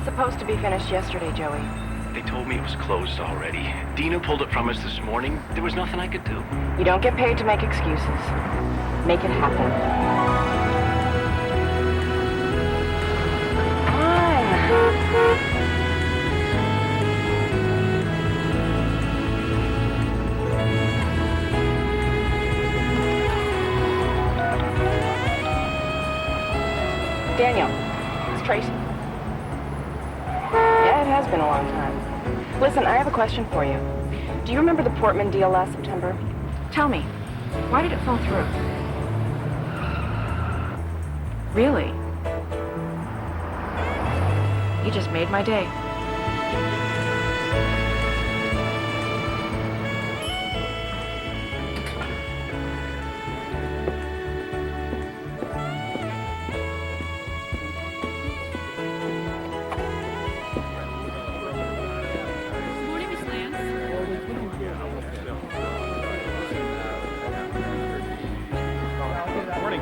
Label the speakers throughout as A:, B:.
A: was supposed to be finished yesterday, Joey.
B: They told me it was closed already. Dina pulled it from us this morning. There was nothing I could do.
A: You don't get paid to make excuses. Make it happen. Fine. Daniel, it's Tracy. Yeah, it has been a long time. Listen, I have a question for you. Do you remember the Portman deal last September? Tell me, why did it fall through? Really? You just made my day.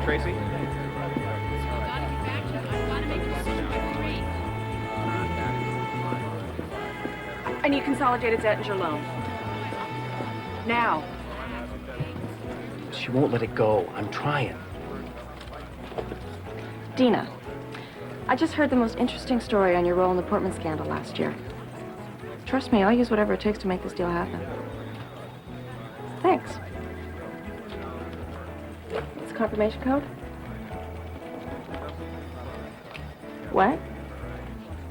C: Tracy?
A: I need consolidated Ettinger loan. Now.
B: She won't let it go. I'm trying.
A: Dina, I just heard the most interesting story on your role in the Portman scandal last year. Trust me, I'll use whatever it takes to make this deal happen. Thanks. It's confirmation code? What?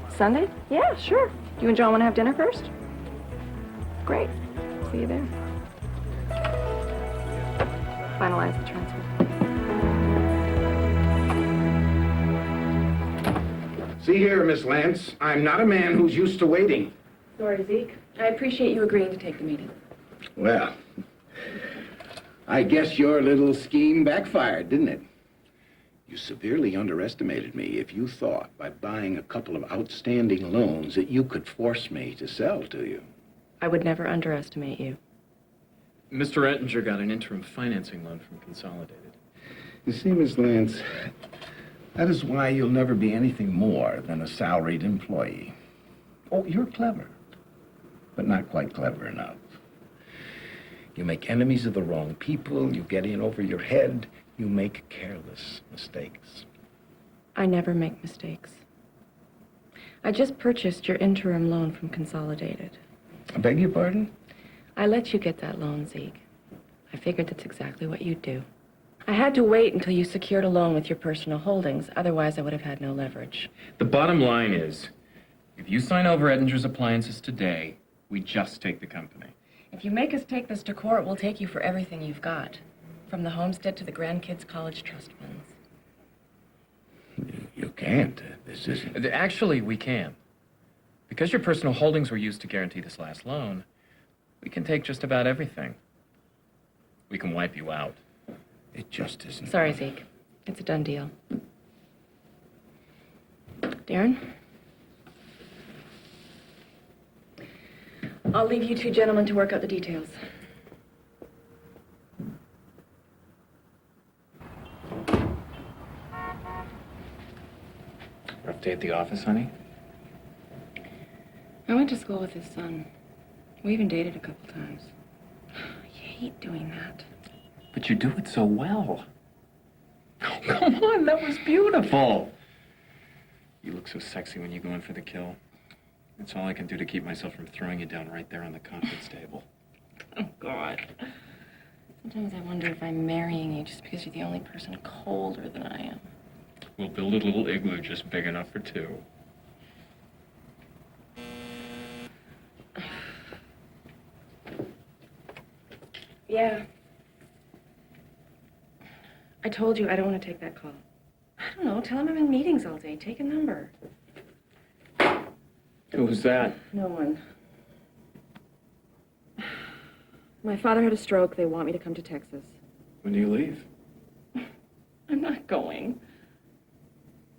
A: Sunday? Yeah, sure. You and Joan want to have dinner first? Great. See you there. Finalize the transfer.
D: See here, Miss Lance, I'm not a man who's used to waiting.
A: Sorry, Zeke. I appreciate you agreeing to take the meeting.
D: Well, I guess your little scheme backfired, didn't it? You severely underestimated me if you thought by buying a couple of outstanding loans that you could force me to sell to you.
A: I would never underestimate you.
C: Mr. Ettinger got an interim financing loan from Consolidated.
D: You see, Miss Lance, that is why you'll never be anything more than a salaried employee. Oh, you're clever, but not quite clever enough. You make enemies of the wrong people, you get in over your head, you make careless mistakes.
A: I never make mistakes. I just purchased your interim loan from Consolidated.
D: I beg your pardon?
A: I let you get that loan, Zeke. I figured that's exactly what you'd do. I had to wait until you secured a loan with your personal holdings. Otherwise, I would have had no leverage.
C: The bottom line is, if you sign over Ettinger's appliances today, we just take the company.
A: If you make us take this to court, we'll take you for everything you've got. From the homestead to the grandkids' college trust funds.
D: You can't. This isn't...
C: Actually, we can. Because your personal holdings were used to guarantee this last loan, we can take just about everything. We can wipe you out.
D: It just isn't...
A: Sorry, Zeke. It's a done deal. Darren? I'll leave you two gentlemen to work out the details.
C: Rough day at the office, honey?
A: I went to school with his son. We even dated a couple times. I hate doing that.
C: But you do it so well. Oh, come on, that was beautiful. You look so sexy when you go in for the kill. It's all I can do to keep myself from throwing you down right there on the conference table.
A: Oh, God. Sometimes I wonder if I'm marrying you just because you're the only person colder than I am.
C: We'll build a little igloo just big enough for two.
A: Yeah. I told you I don't want to take that call. I don't know. Tell him I'm in meetings all day. Take a number.
C: Who's that?
A: No one. My father had a stroke. They want me to come to Texas.
C: When do you leave?
A: I'm not going.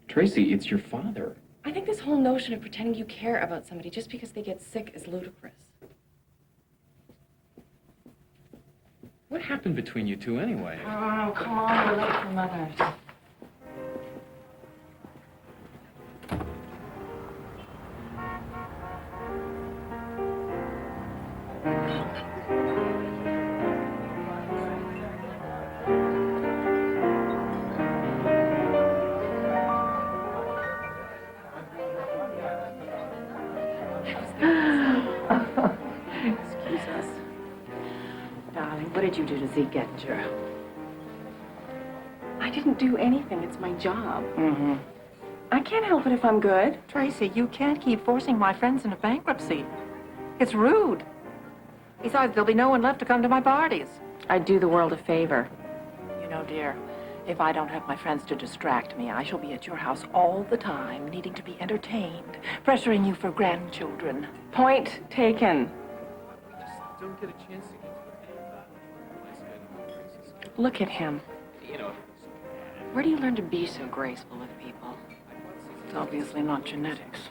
C: Tracy, it's your father.
A: I think this whole notion of pretending you care about somebody just because they get sick is ludicrous.
C: What happened between you two anyway?
A: Oh, come on. We're late for Mother's.
E: did you do to Zeke Ettinger?
A: I didn't do anything. It's my job. Mm-hmm. I can't help it if I'm good.
E: Tracy, you can't keep forcing my friends into bankruptcy. It's rude. Besides, there'll be no one left to come to my parties.
A: I'd do the world a favor.
E: You know, dear, if I don't have my friends to distract me, I shall be at your house all the time, needing to be entertained, pressuring you for grandchildren.
A: Point taken.
C: Just don't get a chance to get
A: Look at him.
C: You know,
A: Where do you learn to be so graceful with people?
E: It's obviously not genetics.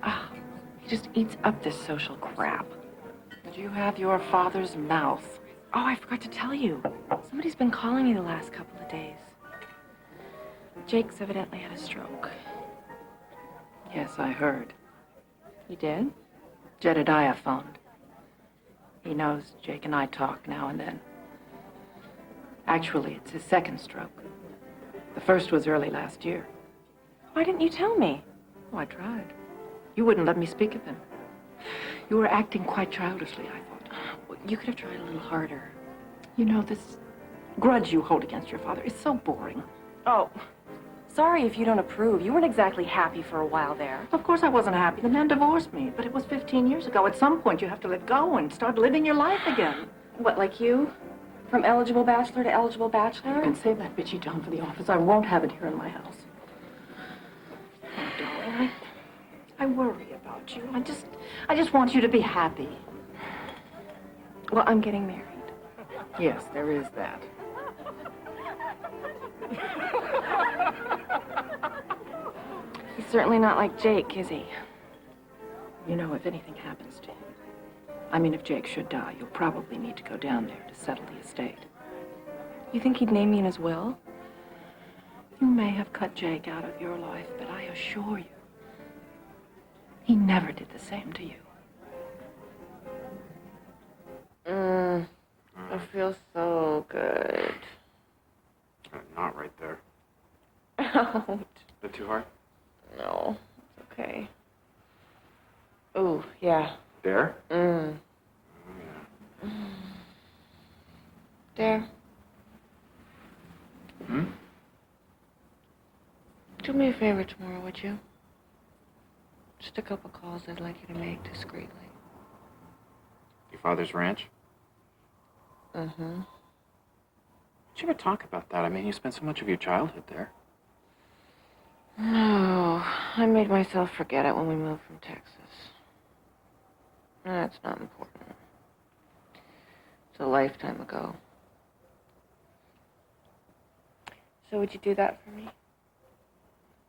A: Ah, he just eats up this social crap.
E: But you have your father's mouth.
A: Oh, I forgot to tell you. Somebody's been calling me the last couple of days. Jake's evidently had a stroke.
E: Yes, I heard.
A: You did?
E: Jedediah phoned. He knows Jake and I talk now and then. Actually, it's his second stroke. The first was early last year.
A: Why didn't you tell me?
E: Oh, I tried. You wouldn't let me speak of him. You were acting quite childishly, I thought.
A: Well, you could have tried a little harder.
E: You know, this grudge you hold against your father is so boring.
A: Oh, sorry if you don't approve. You weren't exactly happy for a while there.
E: Of course I wasn't happy. The man divorced me, but it was 15 years ago. At some point, you have to let go and start living your life again.
A: What, like you? From eligible bachelor to eligible
E: You
A: bachelor?
E: can save that bitchy John for the office. I won't have it here in my house. Oh, darling, I worry about you. I just want you to be happy.
A: Well, I'm getting married.
E: Yes, there is that.
A: He's certainly not like Jake, is he?
E: You know, if anything happens to you, I mean, if Jake should die, you'll probably need to go down there to settle the estate.
A: You think he'd name me in his will?
E: You may have cut Jake out of your life, but I assure you, he never did the same to you.
A: I feel so good.
C: Not right there.
A: Ouch.
C: Bit too hard?
A: No, it's okay. Ooh, yeah.
C: There?
A: Mm.
C: Oh, yeah.
A: Dare,
C: Hmm?
A: do me a favor tomorrow, would you? Just a couple calls I'd like you to make discreetly.
C: Your father's ranch?
A: Mm-hmm.
C: Did you ever talk about that? I mean, you spent so much of your childhood there.
A: No, I made myself forget it when we moved from Texas. That's not important. It's a lifetime ago. So would you do that for me?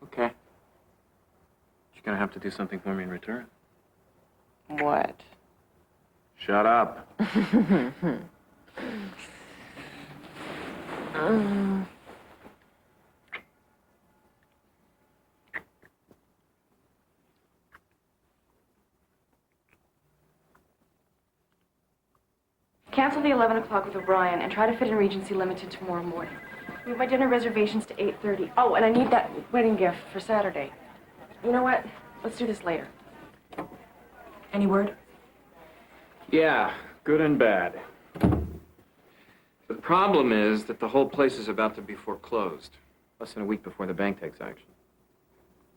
C: Okay. You're gonna have to do something for me in return.
A: What?
C: Shut up.
A: Cancel the 11 o'clock with O'Brien and try to fit in Regency Limited tomorrow morning. We have my dinner reservations to 8:30. Oh, and I need that wedding gift for Saturday. You know what? Let's do this later. Any word?
C: Yeah, good and bad. The problem is that the whole place is about to be foreclosed. Less than a week before the bank takes action.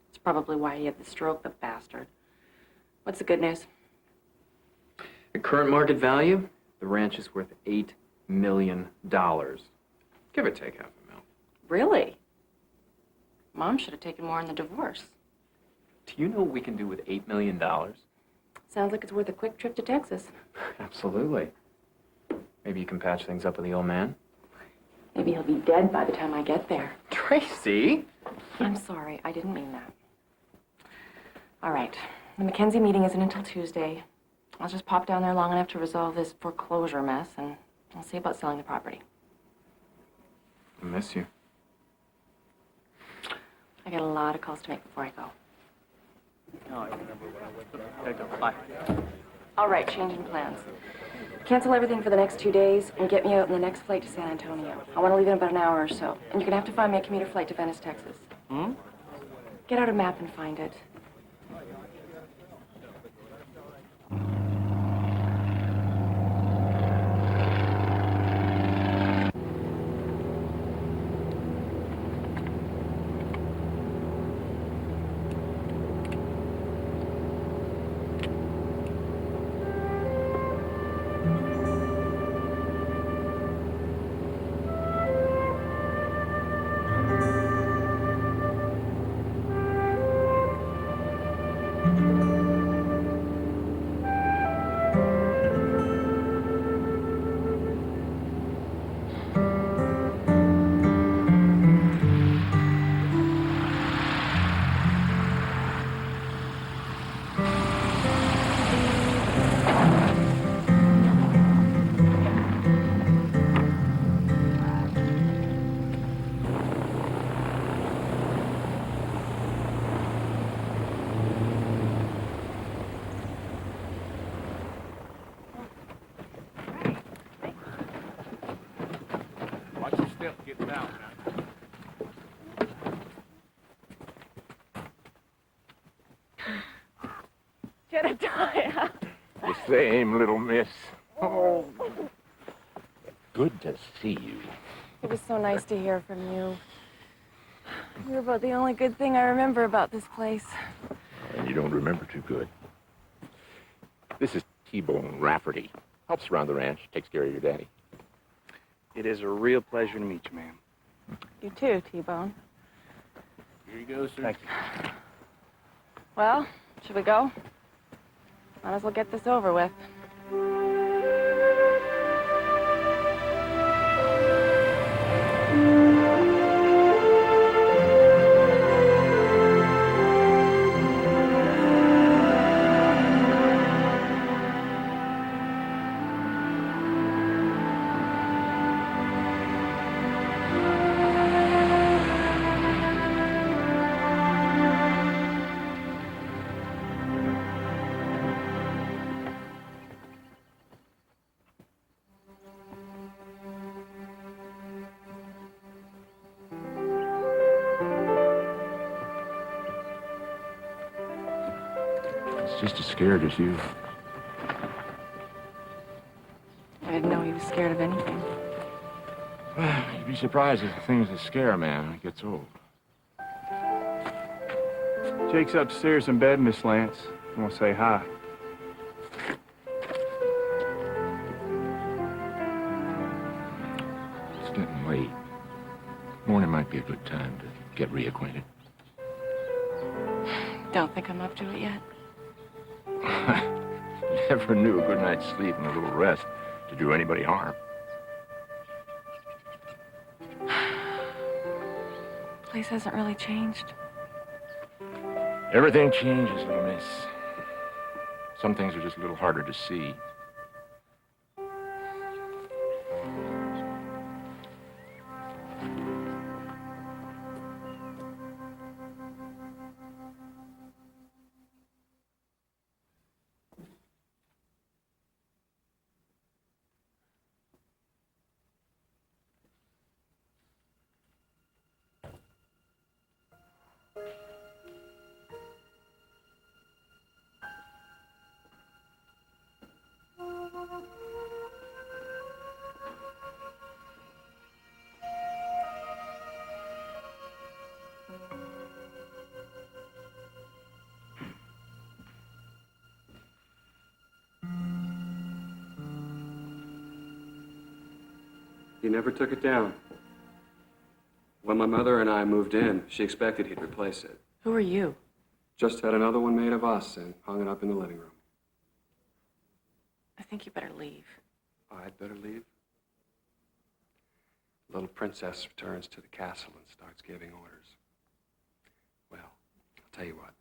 A: It's probably why he had the stroke, the bastard. What's the good news?
C: At current market value, the ranch is worth $8 million. Give or take $500,000.
A: Really? Mom should have taken more in the divorce.
C: Do you know what we can do with $8 million?
A: Sounds like it's worth a quick trip to Texas.
C: Absolutely. Maybe you can patch things up with the old man?
A: Maybe he'll be dead by the time I get there.
C: Tracy!
A: I'm sorry, I didn't mean that. All right, the Mackenzie meeting isn't until Tuesday. I'll just pop down there long enough to resolve this foreclosure mess, and I'll see about selling the property.
C: I miss you.
A: I got a lot of calls to make before I go.
F: Bye.
A: All right, changing plans. Cancel everything for the next 2 days and get me out on the next flight to San Antonio. I want to leave in about an hour or so. And you're going to have to find me a commuter flight to Venice, Texas. Get out a map and find it.
F: step getting out now.
A: Jedediah.
F: The same, little miss. Oh. Good to see you.
A: It was so nice to hear from you. You're about the only good thing I remember about this place.
F: And you don't remember too good. This is T-Bone Rafferty. Helps around the ranch, takes care of your daddy.
G: It is a real pleasure to meet you, ma'am.
A: You too, T-Bone.
G: Here you go, sir.
F: Thank you.
A: Well, should we go? Might as well get this over with.
F: Just as scared as you.
A: I didn't know he was scared of anything.
F: Well, you'd be surprised at the things that scare a man when he gets old.
G: Jake's upstairs in bed, Miss Lance. I want to say hi.
F: It's getting late. Morning might be a good time to get reacquainted.
A: Don't think I'm up to it yet.
F: Never knew a good night's sleep and a little rest to do anybody harm.
A: Place hasn't really changed.
F: Everything changes, little miss. Some things are just a little harder to see.
H: He never took it down. When my mother and I moved in, she expected he'd replace it.
A: Who are you?
H: Just had another one made of us and hung it up in the living room.
A: I think you better leave.
H: I'd better leave. Little princess returns to the castle and starts giving orders. Well, I'll tell you what.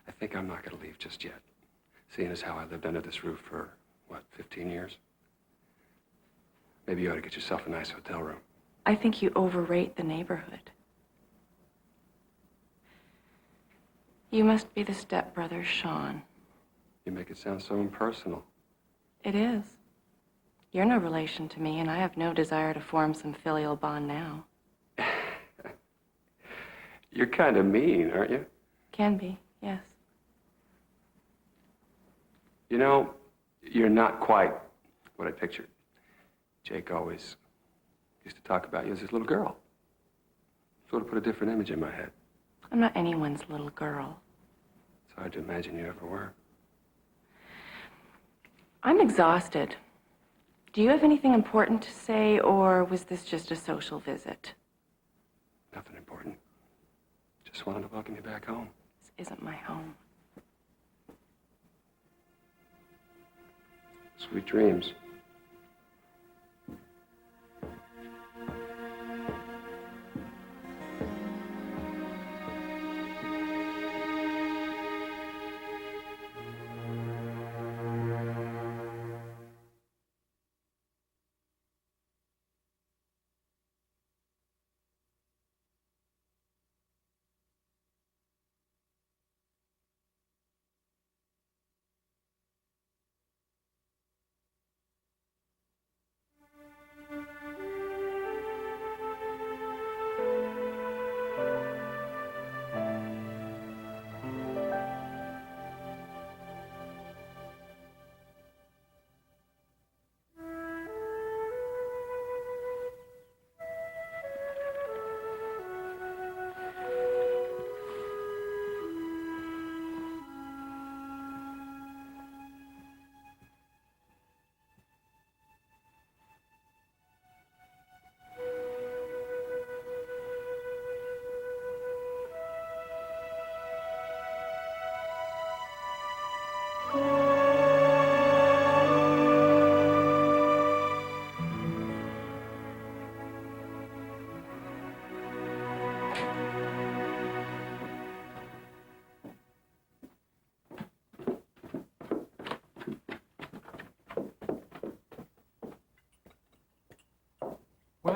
H: I think I'm not going to leave just yet. Seeing as how I lived under this roof for, 15 years? Maybe you ought to get yourself a nice hotel room.
A: I think you overrate the neighborhood. You must be the stepbrother, Sean.
H: You make it sound so impersonal.
A: It is. You're no relation to me, and I have no desire to form some filial bond now.
H: You're kind of mean, aren't you?
A: Can be, yes.
H: You know, you're not quite what I pictured. Jake always used to talk about you as his little girl. Sort of put a different image in my head.
A: I'm not anyone's little girl.
H: It's hard to imagine you ever were.
A: I'm exhausted. Do you have anything important to say, or was this just a social visit?
H: Nothing important. Just wanted to welcome you back home.
A: This isn't my home.
H: Sweet dreams.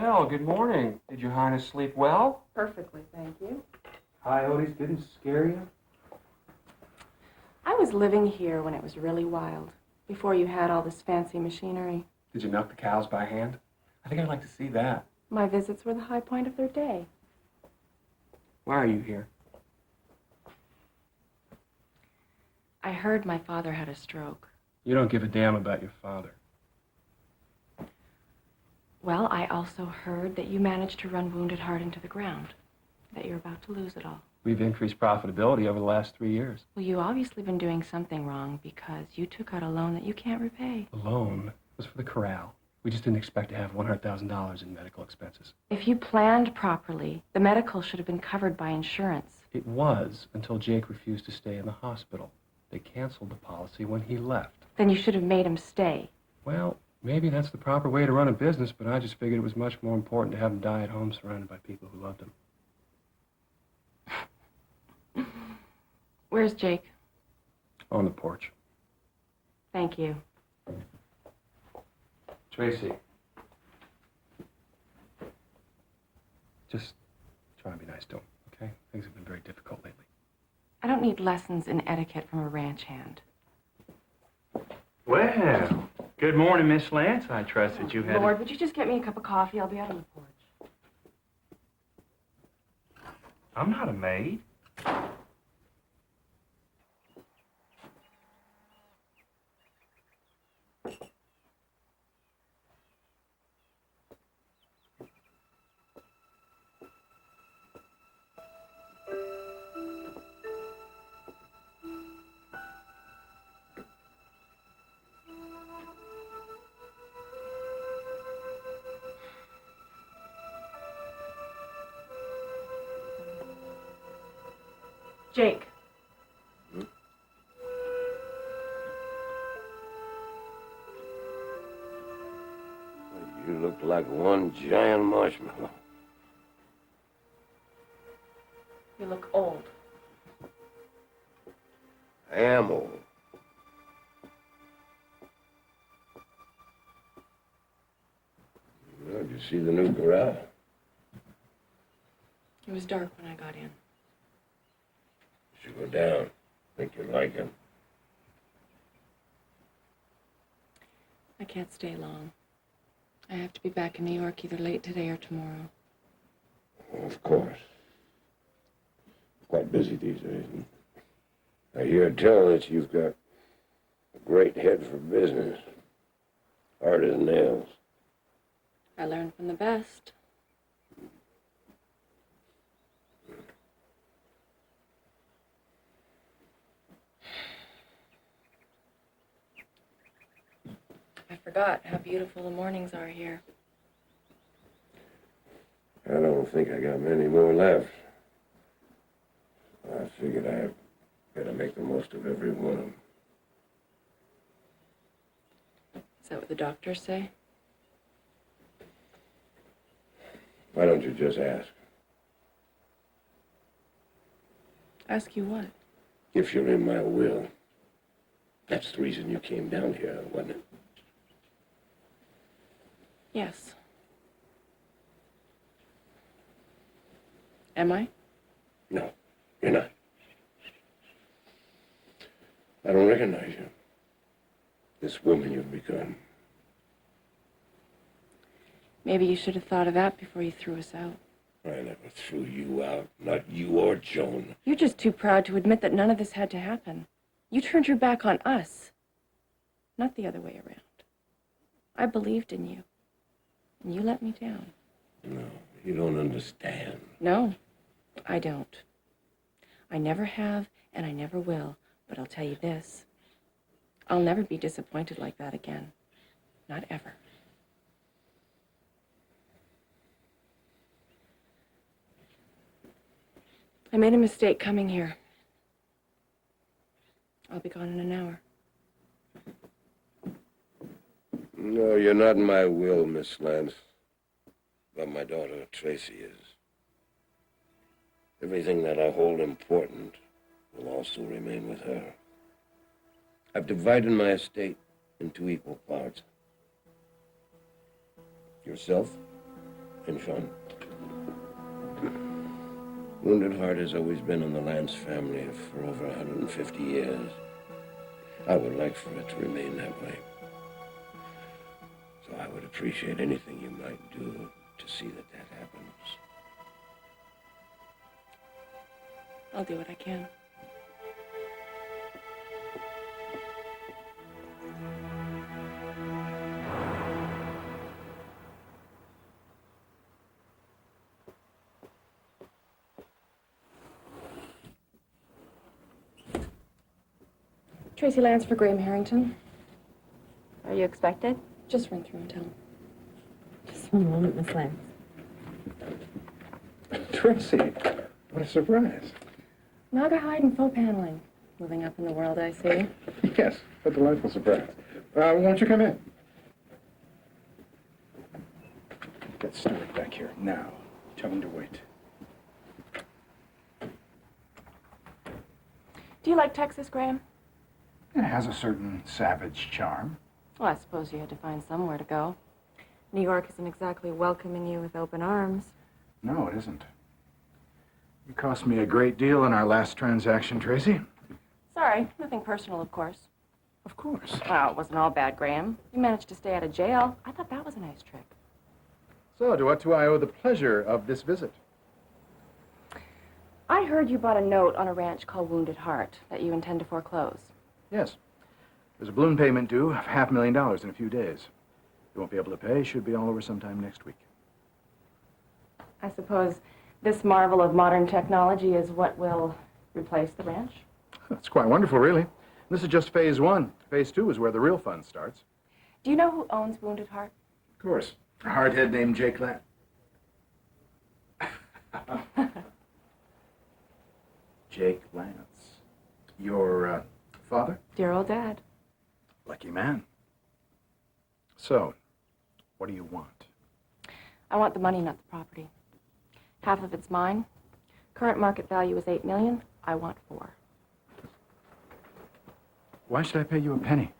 H: Well, good morning. Did your Highness sleep well?
A: Perfectly, thank you.
H: Coyotes didn't scare you?
A: I was living here when it was really wild, before you had all this fancy machinery.
H: Did you milk the cows by hand? I think I'd like to see that.
A: My visits were the high point of their day.
H: Why are you here?
A: I heard my father had a stroke.
H: You don't give a damn about your father.
A: Well, I also heard that you managed to run Wounded Heart into the ground, that you're about to lose it all.
H: We've increased profitability over the last 3 years.
A: Well, you obviously been doing something wrong because you took out a loan that you can't repay.
H: The loan was for the corral. We just didn't expect to have $100,000 in medical expenses.
A: If you planned properly, the medical should have been covered by insurance.
H: It was until Jake refused to stay in the hospital. They canceled the policy when he left.
A: Then you should have made him stay.
H: Well, maybe that's the proper way to run a business, but I just figured it was much more important to have him die at home surrounded by people who loved him.
A: Where's Jake?
H: On the porch.
A: Thank you.
H: Tracy. Just try and be nice to him, okay? Things have been very difficult lately.
A: I don't need lessons in etiquette from a ranch hand.
G: Well, good morning, Miss Lance. I trust that you had...
A: Lord, would you just get me a cup of coffee? I'll be out on the porch.
G: I'm not a maid.
A: Jake.
I: You look like one giant marshmallow.
A: You look old.
I: I am old. Did you see the new corral?
A: It was dark when I got in.
I: You should go down. Think you'd like it.
A: I can't stay long. I have to be back in New York either late today or tomorrow.
I: Well, of course. Quite busy these days. I hear tell that you've got a great head for business. Hard as nails.
A: I learned from the best. I forgot how beautiful the mornings are here.
I: I don't think I got many more left. I figured I better make the most of every one of them.
A: Is that what the doctors say?
I: Why don't you just ask?
A: Ask you what?
I: If you're in my will. That's the reason you came down here, wasn't it?
A: Yes. Am I?
I: No, you're not. I don't recognize you. This woman you've become.
A: Maybe you should have thought of that before you threw us out.
I: I never threw you out. Not you or Joan.
A: You're just too proud to admit that none of this had to happen. You turned your back on us, not the other way around. I believed in you, and you let me down.
I: No, you don't understand.
A: No, I don't. I never have, and I never will. But I'll tell you this. I'll never be disappointed like that again. Not ever. I made a mistake coming here. I'll be gone in an hour.
I: No, you're not in my will, Miss Lance. But my daughter, Tracy, is. Everything that I hold important will also remain with her. I've divided my estate into equal parts. Yourself And Sean? Wounded Heart has always been in the Lance family for over 150 years. I would like for it to remain that way. So I would appreciate anything you might do to see that that happens.
A: I'll do what I can. Tracy Lance for Graham Harrington.
J: Are you expected?
A: Just run through and tell him.
J: Just one moment, Miss Lance.
D: Tracy, what a surprise.
A: Naga hide and faux paneling. Moving up in the world, I see.
D: Yes, a delightful surprise. Won't you come in? Get Stuart back here now. Tell him to wait.
A: Do you like Texas, Graham?
D: It has a certain savage charm.
A: Well, I suppose you had to find somewhere to go. New York isn't exactly welcoming you with open arms.
K: No, it isn't. You cost me a great deal in our last transaction, Tracy.
A: Sorry, nothing personal, of course.
K: Of course.
A: Well, it wasn't all bad, Graham. You managed to stay out of jail. I thought that was a nice trick.
K: So, to what do I owe the pleasure of this visit?
A: I heard you bought a note on a ranch called Wounded Heart that you intend to foreclose.
K: Yes. There's a balloon payment due of $500,000 in a few days. You won't be able to pay. Should be all over sometime next week.
A: I suppose this marvel of modern technology is what will replace the ranch?
K: That's quite wonderful, really. This is just phase one. Phase two is where the real fun starts.
A: Do you know who owns Wounded Heart?
K: Of course. A hardhead named Jake Lance. Jake Lance. Your father?
A: Dear old Dad.
K: Lucky man. So, what do you want?
A: I want the money, not the property. Half of it's mine. Current market value is $8 million. I want $4 million.
K: Why should I pay you a penny?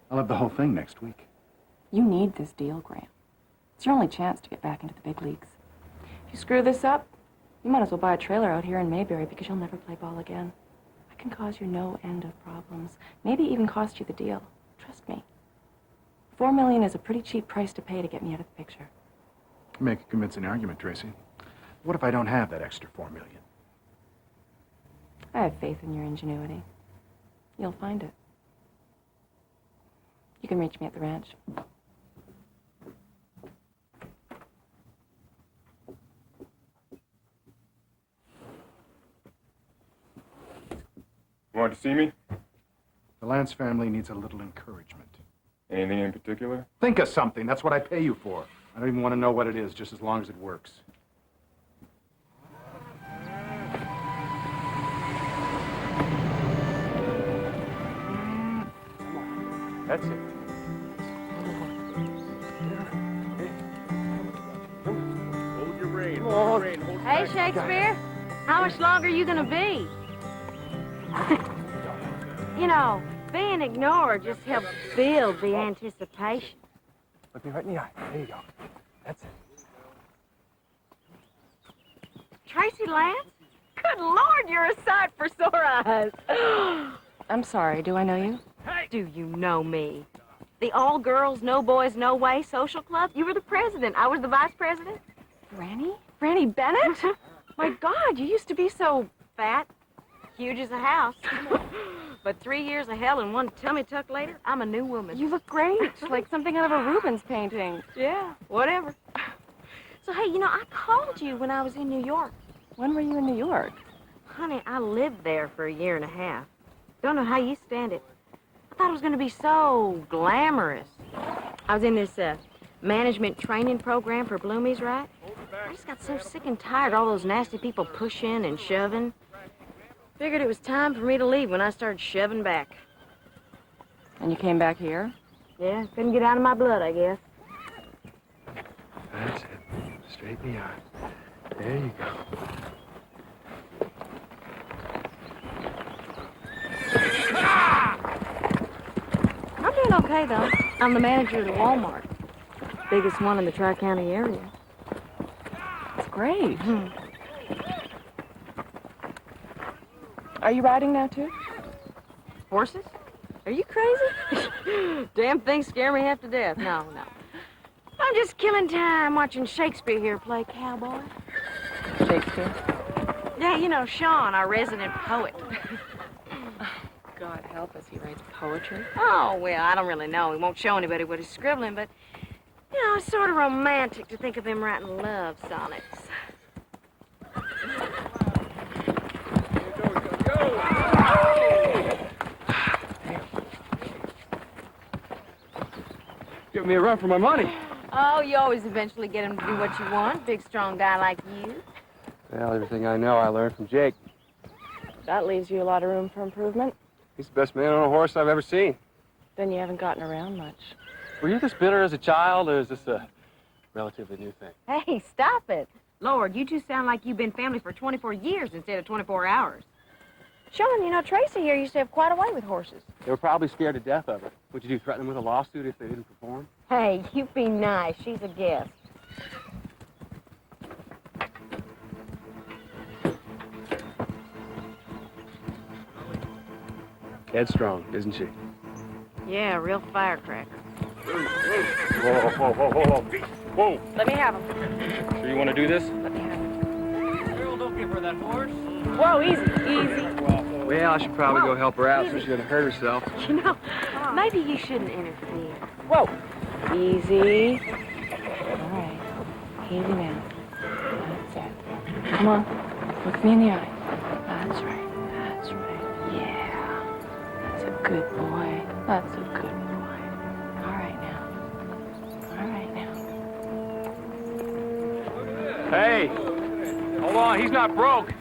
K: I'll have the whole thing next week.
A: You need this deal, Graham. It's your only chance to get back into the big leagues. If you screw this up, you might as well buy a trailer out here in Mayberry because you'll never play ball again. I can cause you no end of problems. Maybe even cost you the deal. Trust me. $4 million is a pretty cheap price to pay to get me out of the picture.
K: You make a convincing argument, Tracy. What if I don't have that extra $4 million?
A: I have faith in your ingenuity. You'll find it. You can reach me at the ranch.
L: Want to see me?
K: The Lance family needs a little encouragement.
L: Anything in particular?
K: Think of something. That's what I pay you for. I don't even want to know what it is, just as long as it works.
L: That's it.
F: Hold your brain. Hold your brain. Hold
J: Hey,
F: your brain.
J: Shakespeare, how much longer are you gonna be? You know, being ignored just helps build the anticipation.
L: Look me right in the eye. There you go. That's it.
J: Tracy Lance? Good Lord, you're a sight for sore eyes.
A: I'm sorry, do I know you?
J: Do you know me? The all girls, no boys, no way social club? You were the president. I was the vice president.
A: Franny? Franny Bennett? My God, you used to be so...
J: Fat, huge as a house. But 3 years of hell and one tummy tuck later, I'm a new woman.
A: You look great, like something out of a Rubens painting.
J: Yeah, whatever. So, hey, you know, I called you when I was in New York.
A: When were you in New York?
J: Honey, I lived there for 1.5 years. Don't know how you stand it. I thought it was going to be so glamorous. I was in this management training program for Bloomies, right? I just got so sick and tired of all those nasty people pushing and shoving. Figured it was time for me to leave when I started shoving back.
A: And you came back here?
J: Yeah, couldn't get out of my blood, I guess.
L: That's it. Straight in the eye. There you go.
J: I'm doing okay, though. I'm the manager of the Walmart. Biggest one in the Tri-County area.
A: great. Are you riding now, too?
J: Horses? Are you crazy? Damn things scare me half to death. No. I'm just killing time watching Shakespeare here play cowboy.
A: Shakespeare?
J: Yeah, you know, Sean, our resident poet.
A: God help us, he writes poetry.
J: Oh, well, I don't really know. He won't show anybody what he's scribbling, but, you know, it's sort of romantic to think of him writing love sonnets.
H: Give me a run for my money.
J: Oh, you always eventually get him to do what you want, big, strong guy like you.
H: Well, everything I know I learned from Jake.
A: That leaves you a lot of room for improvement.
H: He's the best man on a horse I've ever seen.
A: Then you haven't gotten around much.
L: Were you this bitter as a child, or is this a relatively new thing?
J: Hey, stop it. Lord, you two sound like you've been family for 24 years instead of 24 hours. Sean, you know, Tracy here used to have quite a way with horses.
L: They were probably scared to death of her. What'd you do, threaten them with a lawsuit if they didn't perform?
J: Hey, you be nice. She's a guest.
H: Headstrong, isn't she?
J: Yeah, real firecracker.
L: Whoa.
A: Let me have him.
L: Sure you want to do this?
A: Let me have him.
L: Girl, don't give her that horse.
A: Whoa, easy.
H: Well, I should probably go help her out so she doesn't hurt herself.
J: You know, maybe you shouldn't interfere.
A: Whoa. Easy. All right. Easy now. That's it. Come on. Look me in the eye. That's right. That's right. Yeah. That's a good boy. That's a good boy. All right now. All right now.
L: Hey, hold on, he's not broke.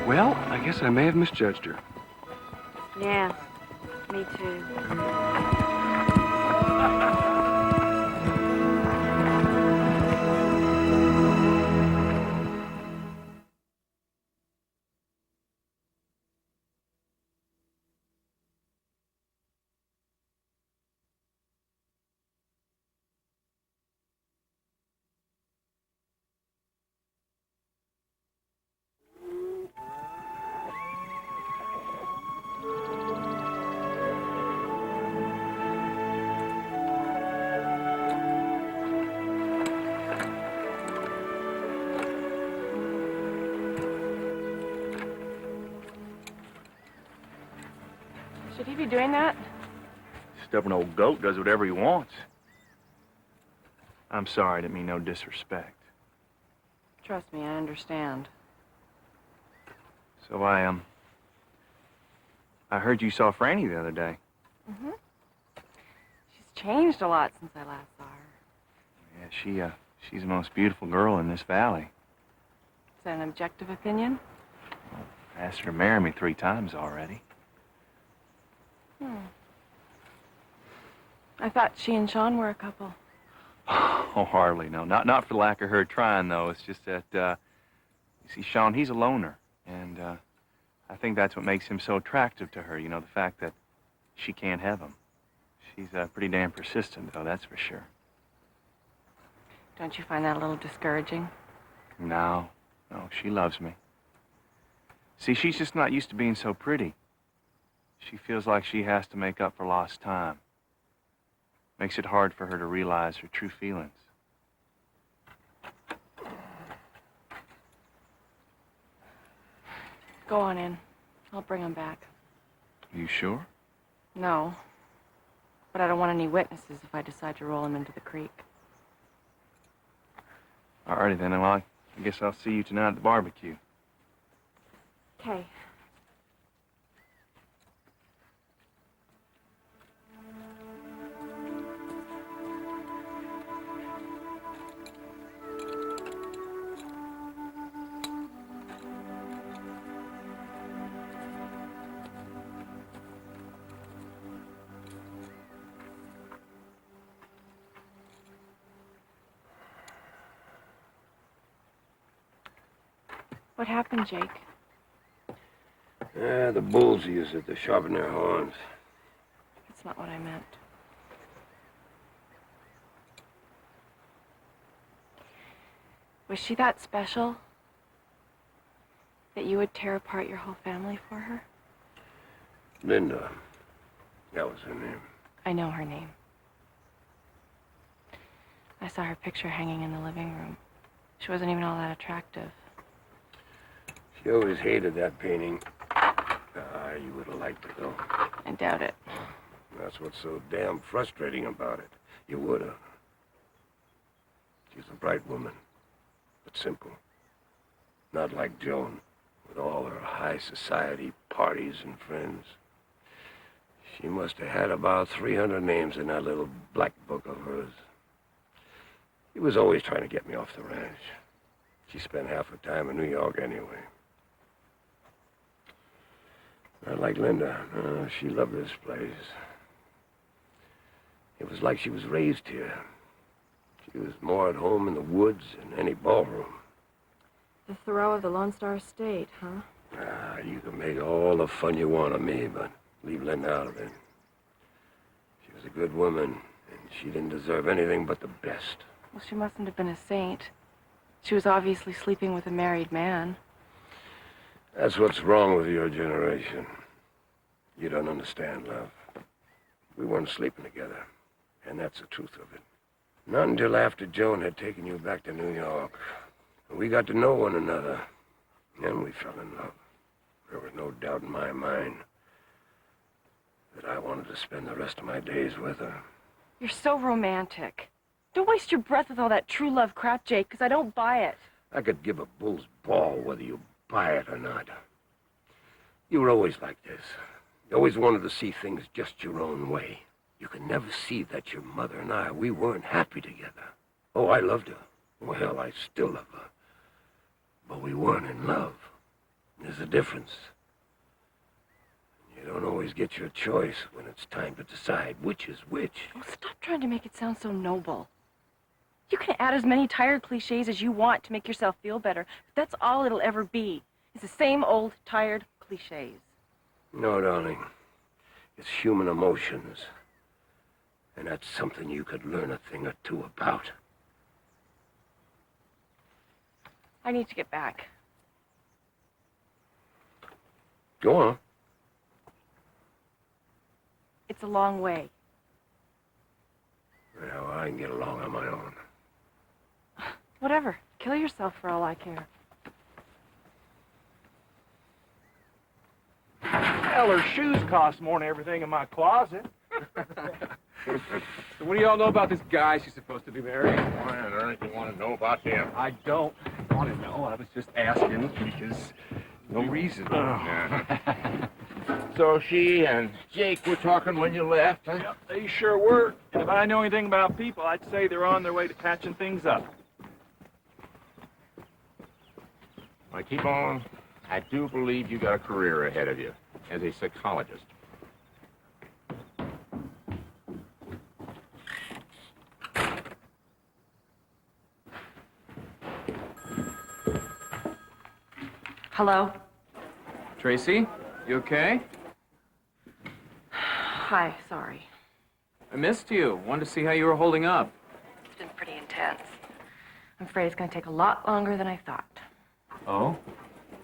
H: Well, I guess I may have misjudged her.
J: Yeah, me too.
A: Should he be doing that?
G: Stubborn old goat does whatever he wants. I'm sorry, I didn't mean no disrespect.
A: Trust me, I understand.
G: So I heard you saw Franny the other day.
A: Mm-hmm. She's changed a lot since I last saw her.
G: Yeah, she's the most beautiful girl in this valley.
A: Is that an objective opinion?
G: I asked her to marry me 3 times already.
A: I thought she and Sean were a couple.
G: Oh, hardly, no. Not for lack of her trying, though. It's just that, you see, Sean, he's a loner. And I think that's what makes him so attractive to her, you know, the fact that she can't have him. She's pretty damn persistent, though, that's for sure.
A: Don't you find that a little discouraging?
G: No, she loves me. See, she's just not used to being so pretty. She feels like she has to make up for lost time. Makes it hard for her to realize her true feelings.
A: Go on in. I'll bring him back.
G: You sure?
A: No. But I don't want any witnesses if I decide to roll him into the creek.
G: Alrighty then, well, I guess I'll see you tonight at the barbecue.
A: Okay. What happened, Jake?
I: The bulls use it to sharpen their horns.
A: That's not what I meant. Was she that special that you would tear apart your whole family for her?
I: Linda. That was her name.
A: I know her name. I saw her picture hanging in the living room. She wasn't even all that attractive.
I: She always hated that painting. You would have liked it, though.
A: I doubt it.
I: That's what's so damn frustrating about it. You would have. She's a bright woman, but simple. Not like Joan, with all her high society parties and friends. She must have had about 300 names in that little black book of hers. She was always trying to get me off the ranch. She spent half her time in New York anyway. Not like Linda. No, she loved this place. It was like she was raised here. She was more at home in the woods than any ballroom.
A: The Thoreau of the Lone Star Estate, huh?
I: You can make all the fun you want of me, but leave Linda out of it. She was a good woman, and she didn't deserve anything but the best.
A: Well, she mustn't have been a saint. She was obviously sleeping with a married man.
I: That's what's wrong with your generation. You don't understand, love. We weren't sleeping together, and that's the truth of it. Not until after Joan had taken you back to New York. We got to know one another, and we fell in love. There was no doubt in my mind that I wanted to spend the rest of my days with her.
A: You're so romantic. Don't waste your breath with all that true love crap, Jake, because I don't buy it.
I: I could give a bull's ball whether you buy it or not. You were always like this. You always wanted to see things just your own way. You could never see that your mother and I, we weren't happy together. Oh, I loved her. Well, I still love her. But we weren't in love. There's a difference. You don't always get your choice when it's time to decide which is which.
A: Oh, stop trying to make it sound so noble. You can add as many tired cliches as you want to make yourself feel better, but that's all it'll ever be. It's the same old, tired cliches.
I: No, darling. It's human emotions. And that's something you could learn a thing or two about.
A: I need to get back.
I: Go on.
A: It's a long way.
I: Well, I can get along on my own.
A: Whatever. Kill yourself for all I care.
M: Well, her shoes cost more than everything in my closet.
L: So what do y'all know about this guy she's supposed to be marrying?
F: Why on earth you want to know about him?
L: I don't want to know. I was just asking because no reason.
F: So she and Jake were talking when you left, huh?
M: Yep, they sure were. And if I know anything about people, I'd say they're on their way to patching things up.
F: Well, T-Bone, I do believe you got a career ahead of you as a psychologist.
A: Hello?
C: Tracy, you okay?
A: Hi, sorry.
C: I missed you. Wanted to see how you were holding up.
A: It's been pretty intense. I'm afraid it's going to take a lot longer than I thought.
C: Oh?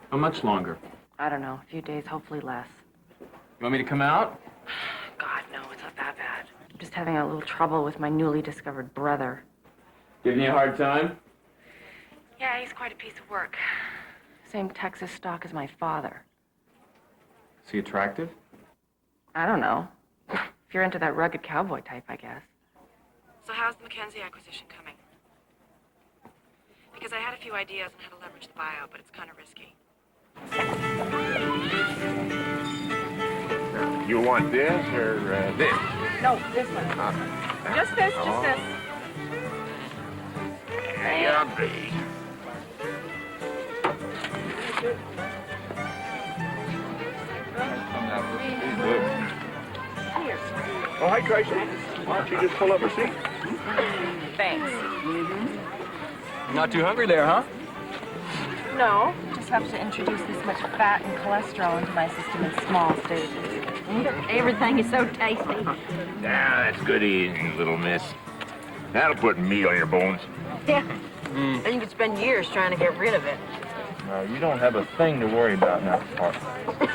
C: How much longer?
A: I don't know, a few days, hopefully less.
C: You want me to come out?
A: God, no, it's not that bad. I'm just having a little trouble with my newly discovered brother.
C: Giving you a hard time?
A: Yeah, he's quite a piece of work. Same Texas stock as my father.
C: Is he attractive?
A: I don't know. If you're into that rugged cowboy type, I guess. So how's the Mackenzie acquisition coming? Because I had a few ideas on how to leverage the buyout, but it's kind of risky.
F: You want this or this?
E: No, this one. Just this, just this.
F: There you be.
E: Here.
F: Oh, hi, Tracy. Why don't you just pull up her seat?
E: Thanks.
L: Not too hungry there, huh?
J: No.
A: Just have to introduce this much fat and cholesterol into my system in small stages.
J: Everything is so tasty.
F: Yeah, that's good eating, little miss. That'll put meat on your bones.
J: Yeah. And you could spend years trying to get rid of it.
G: No, you don't have a thing to worry about now, partner.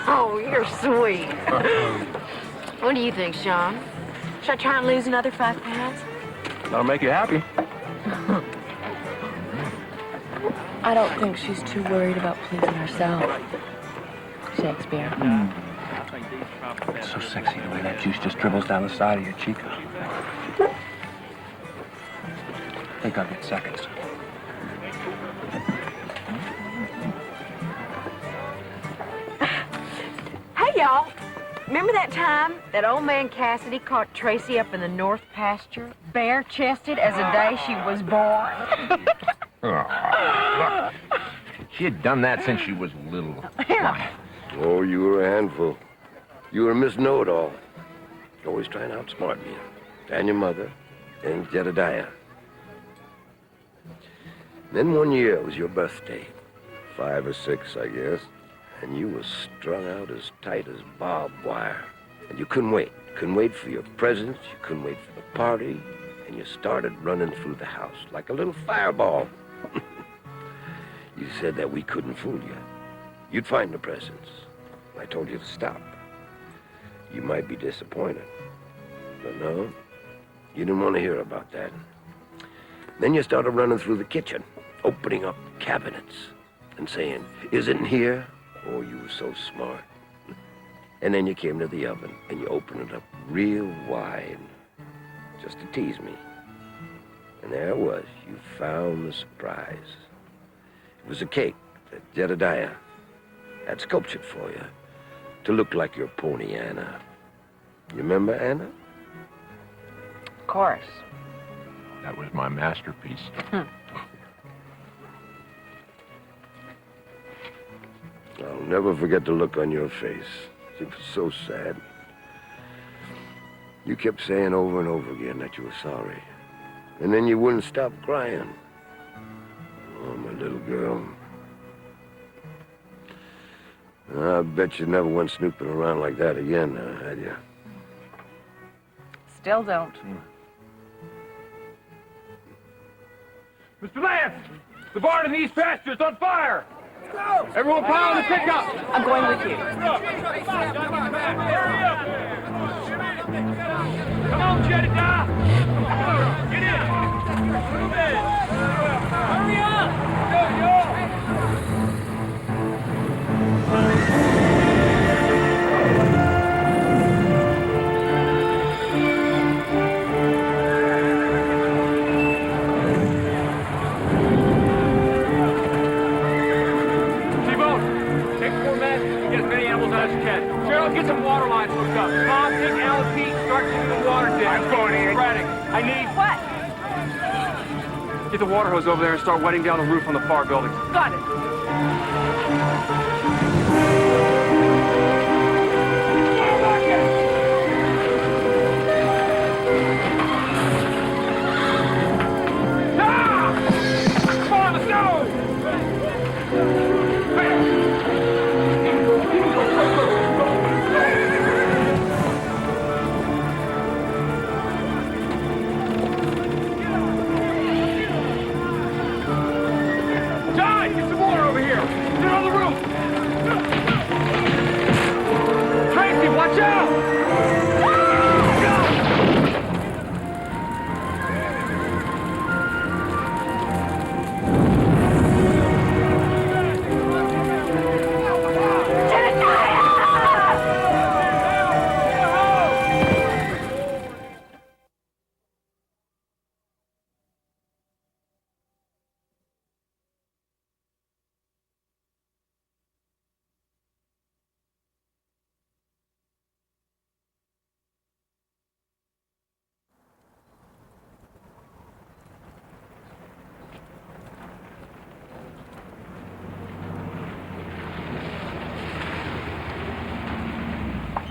J: Oh, you're sweet. What do you think, Sean? Should I try and lose another 5 pounds?
G: That'll make you happy.
A: I don't think she's too worried about pleasing herself. Shakespeare.
B: It's so sexy the way that juice just dribbles down the side of your cheek. I think I'll get seconds.
J: Hey, y'all. Remember that time that old man Cassidy caught Tracy up in the north pasture, bare-chested as the day she was born?
F: Oh, look. She had done that since she was little.
J: Yeah.
I: Oh, you were a handful. You were Miss Know-It-All. Always trying to outsmart me. And your mother, and Jedediah. Then one year, it was your birthday. 5 or 6, I guess. And you were strung out as tight as barbed wire. And you couldn't wait. Couldn't wait for your presents. You couldn't wait for the party. And you started running through the house like a little fireball. You said that we couldn't fool you. You'd find the presents. I told you to stop. You might be disappointed. But no, you didn't want to hear about that. Then you started running through the kitchen, opening up cabinets and saying, "Isn't here?" Oh, you were so smart. And then you came to the oven and you opened it up real wide just to tease me. And there it was. You found the surprise. It was a cake that Jedediah had sculptured for you to look like your pony, Anna. You remember Anna?
E: Of course.
F: That was my masterpiece.
I: I'll never forget the look on your face. It was so sad. You kept saying over and over again that you were sorry. And then you wouldn't stop crying. Oh, my little girl. I bet you never went snooping around like that again, had you?
E: Still don't.
M: Mr. Lance! The barn in the east pasture is on fire! Everyone pile in the pickup!
E: I'm going with you.
M: Come on, Jedediah! Get in! Move in! Hurry up! Go, Cheryl, get some water lines hooked up. Tom, take Alan Pete, start digging the water ditch.
F: I'm going in.
M: Braddock, I need...
E: What?
M: Get the water hose over there and start wetting down the roof on the far buildings.
E: Got it.
M: Come on, let's go! John, get some water over here. Get on the roof. Tracy, watch out!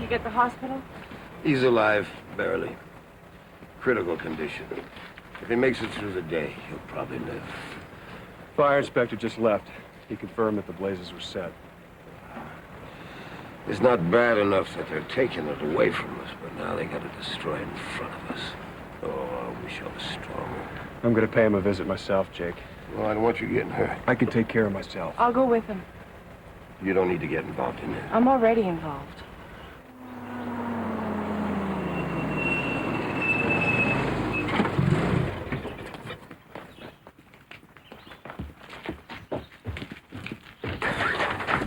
E: You get the hospital?
I: He's alive, barely. Critical condition. If he makes it through the day, he'll probably live.
M: Fire inspector just left.
H: He confirmed that the blazes were set.
I: It's not bad enough that they're taking it away from us, but now they got to destroy it in front of us. Oh, I wish I was stronger.
H: I'm gonna pay him a visit myself, Jake.
I: Well, I don't want you getting hurt.
H: I can take care of myself.
A: I'll go with him.
I: You don't need to get involved in this.
A: I'm already involved.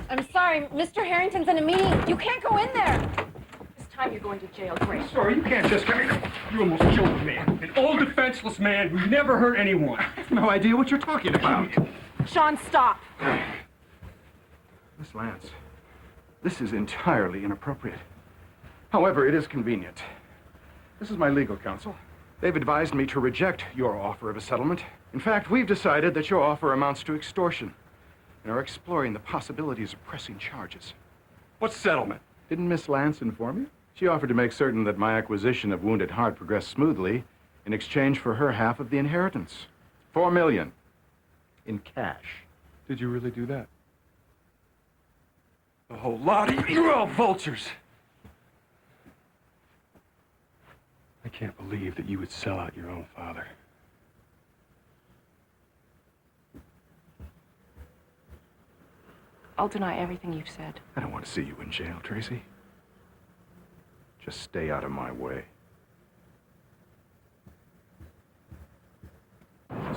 N: I'm sorry, Mr. Harrington's in a meeting. You can't go in there.
A: This time you're going to jail, Grace.
O: Sorry, you can't just come in. You almost killed a man. An old, defenseless man who never hurt anyone. I have no idea what you're talking about.
A: Sean, stop.
K: Miss Lance, this is entirely inappropriate. However, it is convenient. This is my legal counsel. They've advised me to reject your offer of a settlement. In fact, we've decided that your offer amounts to extortion and are exploring the possibilities of pressing charges.
O: What settlement?
K: Didn't Miss Lance inform you? She offered to make certain that my acquisition of Wounded Heart progressed smoothly in exchange for her half of the inheritance. $4 million in cash.
O: Did you really do that? A whole lot of you. You're all vultures. I can't believe that you would sell out your own father.
A: I'll deny everything you've said.
K: I don't want to see you in jail, Tracy. Just stay out of my way.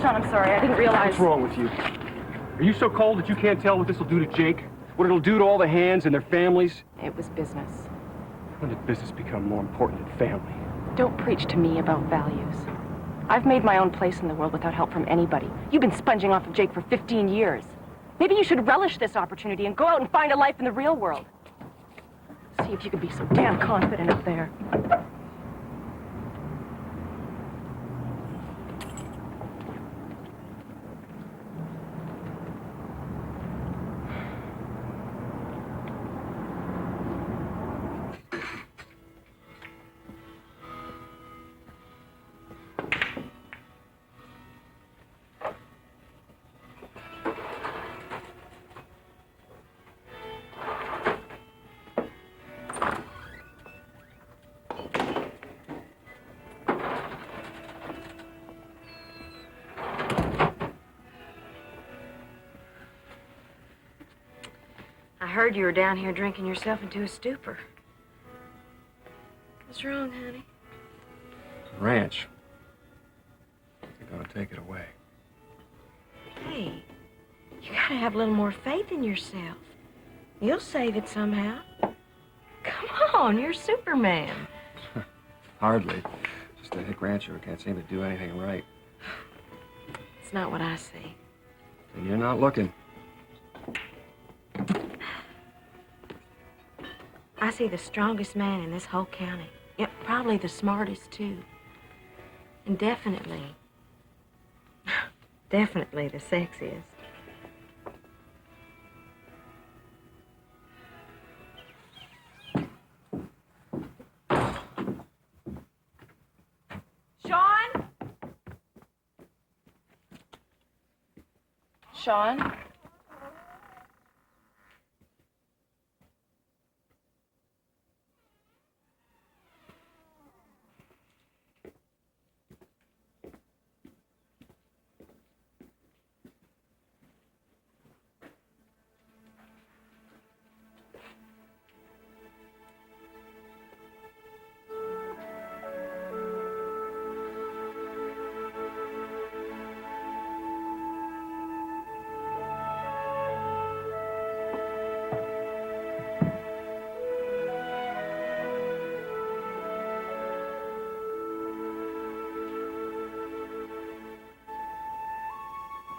A: Sean, I'm sorry. I didn't realize...
O: What's wrong with you? Are you so cold that you can't tell what this will do to Jake? What it'll do to all the hands and their families?
A: It was business.
O: When did business become more important than family?
A: Don't preach to me about values. I've made my own place in the world without help from anybody. You've been sponging off of Jake for 15 years. Maybe you should relish this opportunity and go out and find a life in the real world. See if you can be so damn confident up there.
J: I heard you were down here drinking yourself into a stupor. What's wrong, honey?
H: Ranch. They're gonna take it away.
J: Hey, you gotta have a little more faith in yourself. You'll save it somehow. Come on, you're Superman.
H: Hardly. Just a hick rancher who can't seem to do anything right.
J: It's not what I see.
H: And you're not looking.
J: I see the strongest man in this whole county. Yep, probably the smartest, too. And definitely the sexiest.
A: Sean? Sean?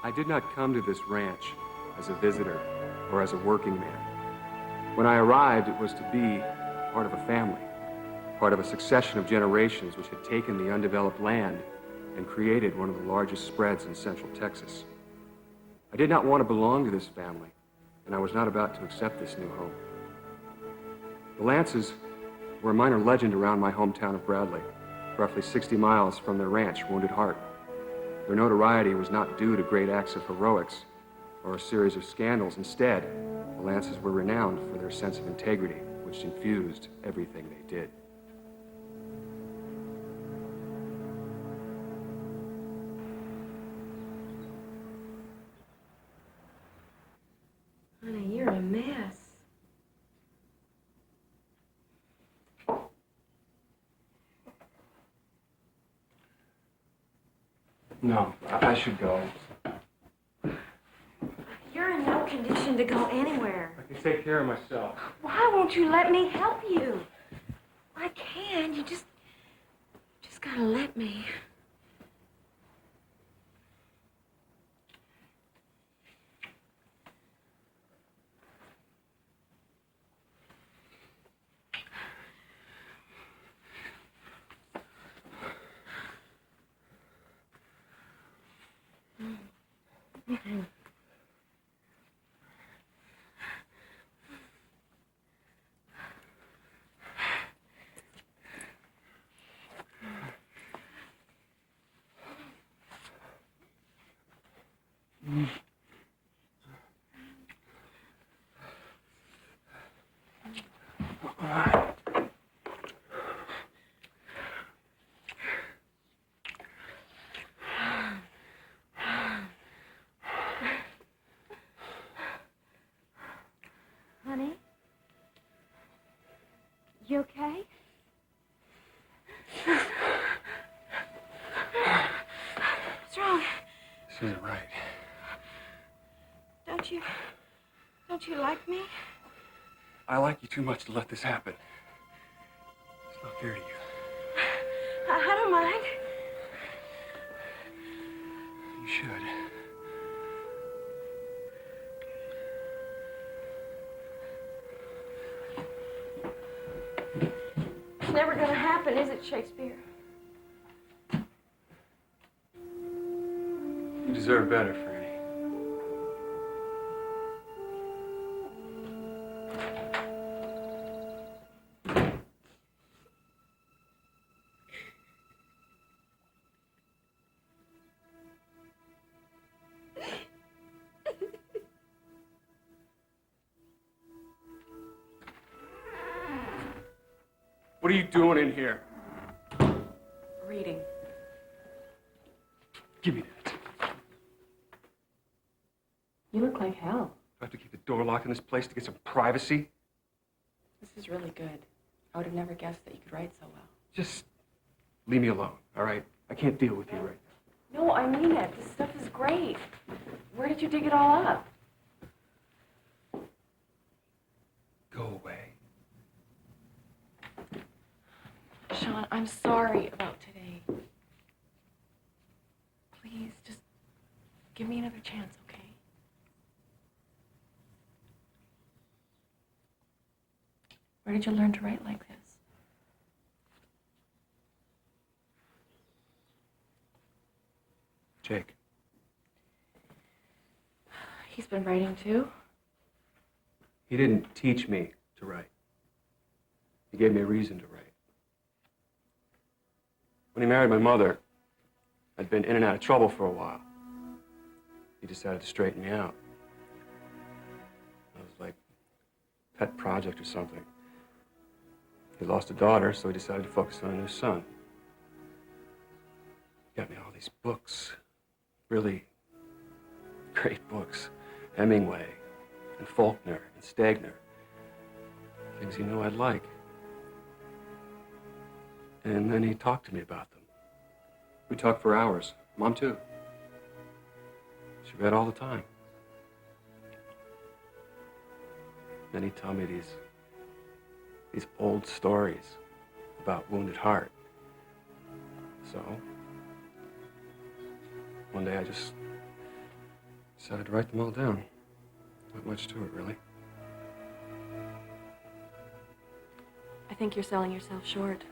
H: I did not come to this ranch as a visitor or as a working man. When I arrived, it was to be part of a family, part of a succession of generations which had taken the undeveloped land and created one of the largest spreads in central Texas. I did not want to belong to this family, and I was not about to accept this new home. The Lances were a minor legend around my hometown of Bradley, roughly 60 miles from their ranch, Wounded Heart. Their notoriety was not due to great acts of heroics or a series of scandals. Instead, the Lances were renowned for their sense of integrity, which infused everything they did.
J: Honey, you're a mess.
H: No, I should go.
J: You're in no condition to go anywhere.
H: I can take care of myself.
J: Why won't you let me help you? I can. You just gotta let me. Honey? You okay? What's wrong?
H: This isn't right.
J: Don't you like me?
H: I like you too much to let this happen. It's not fair to you.
J: I don't mind.
H: You should.
J: It's never gonna happen, is it, Shakespeare?
H: You deserve better, Franny. What are you doing in here?
A: Reading.
H: Give me that.
A: You look like hell.
H: Do I have to keep the door locked in this place to get some privacy?
A: This is really good. I would have never guessed that you could write so well.
H: Just leave me alone, all right? I can't deal with you right now.
A: No, I mean it. This stuff is great. Where did you dig it all up?
H: Go away.
A: Sean, I'm sorry about today. Please, just give me another chance, okay? Where did you learn to write like this?
H: Jake.
A: He's been writing too?
H: He didn't teach me to write. He gave me a reason to write. When he married my mother, I'd been in and out of trouble for a while. He decided to straighten me out. I was like a pet project or something. He lost a daughter, so he decided to focus on a new son. He got me all these books, really great books. Hemingway and Faulkner and Stegner. Things he knew I'd like. And then he talked to me about them. We talked for hours. Mom, too. She read all the time. Then he'd tell me these old stories about wounded heart. So, one day I just decided to write them all down. Not much to it, really.
A: I think you're selling yourself short.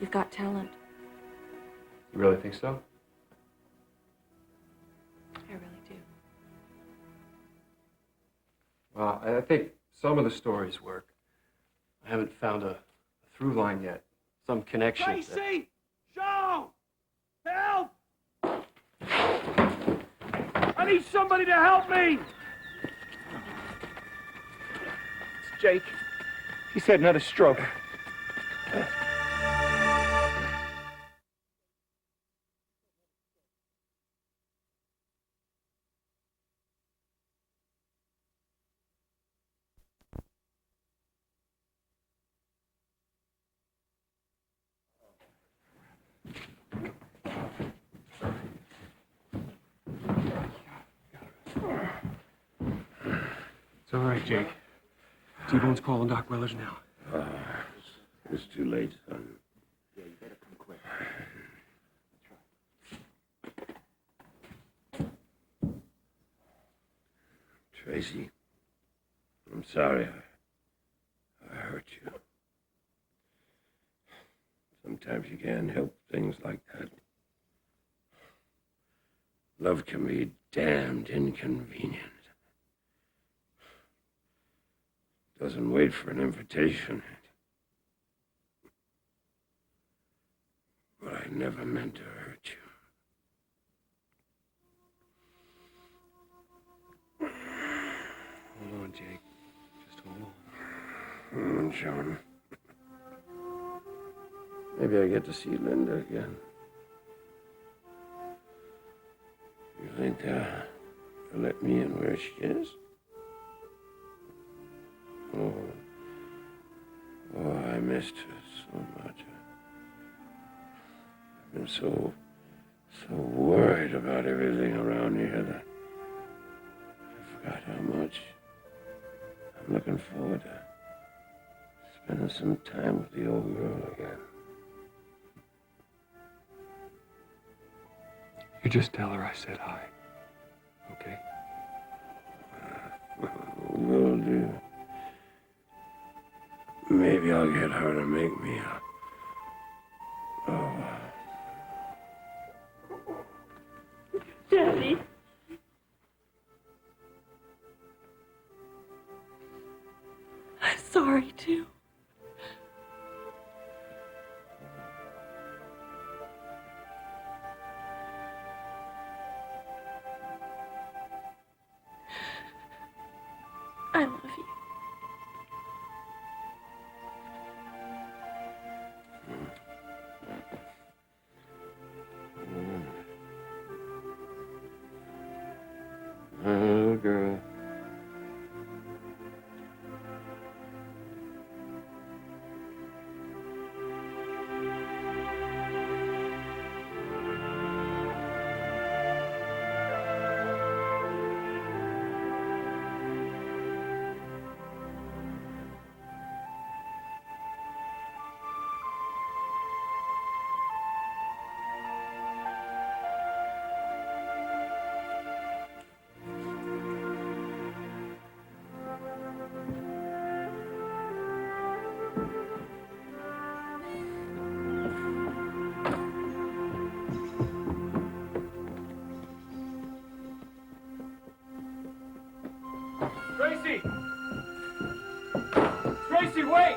A: You've got talent.
H: You really think so?
A: I really do.
H: Well, I think some of the stories work. I haven't found a through line yet. Some connection.
M: Tracy! Joan! Help! I need somebody to help me!
G: It's Jake. He said another stroke.
O: It's all right, Jake. T-Bone's calling Doc Willers now.
I: It's too late, son.
G: Yeah, you better come quick.
I: Tracy, I'm sorry I hurt you. Sometimes you can't help things like that. Love can be damned inconvenient. Doesn't wait for an invitation. But I never meant to hurt you.
O: Hold on, Jake. Just hold
I: on. John. Maybe I get to see Linda again. You think they'll let me in where she is? Oh, I missed her so much. I've been so worried about everything around here that I forgot how much I'm looking forward to spending some time with the old girl again.
O: You just tell her I said hi, okay?
I: Will do. Maybe I'll get her to make me a...
N: Daddy. I'm sorry, too. I love you.
I: Oh, girl.
M: Tracy! Tracy, wait!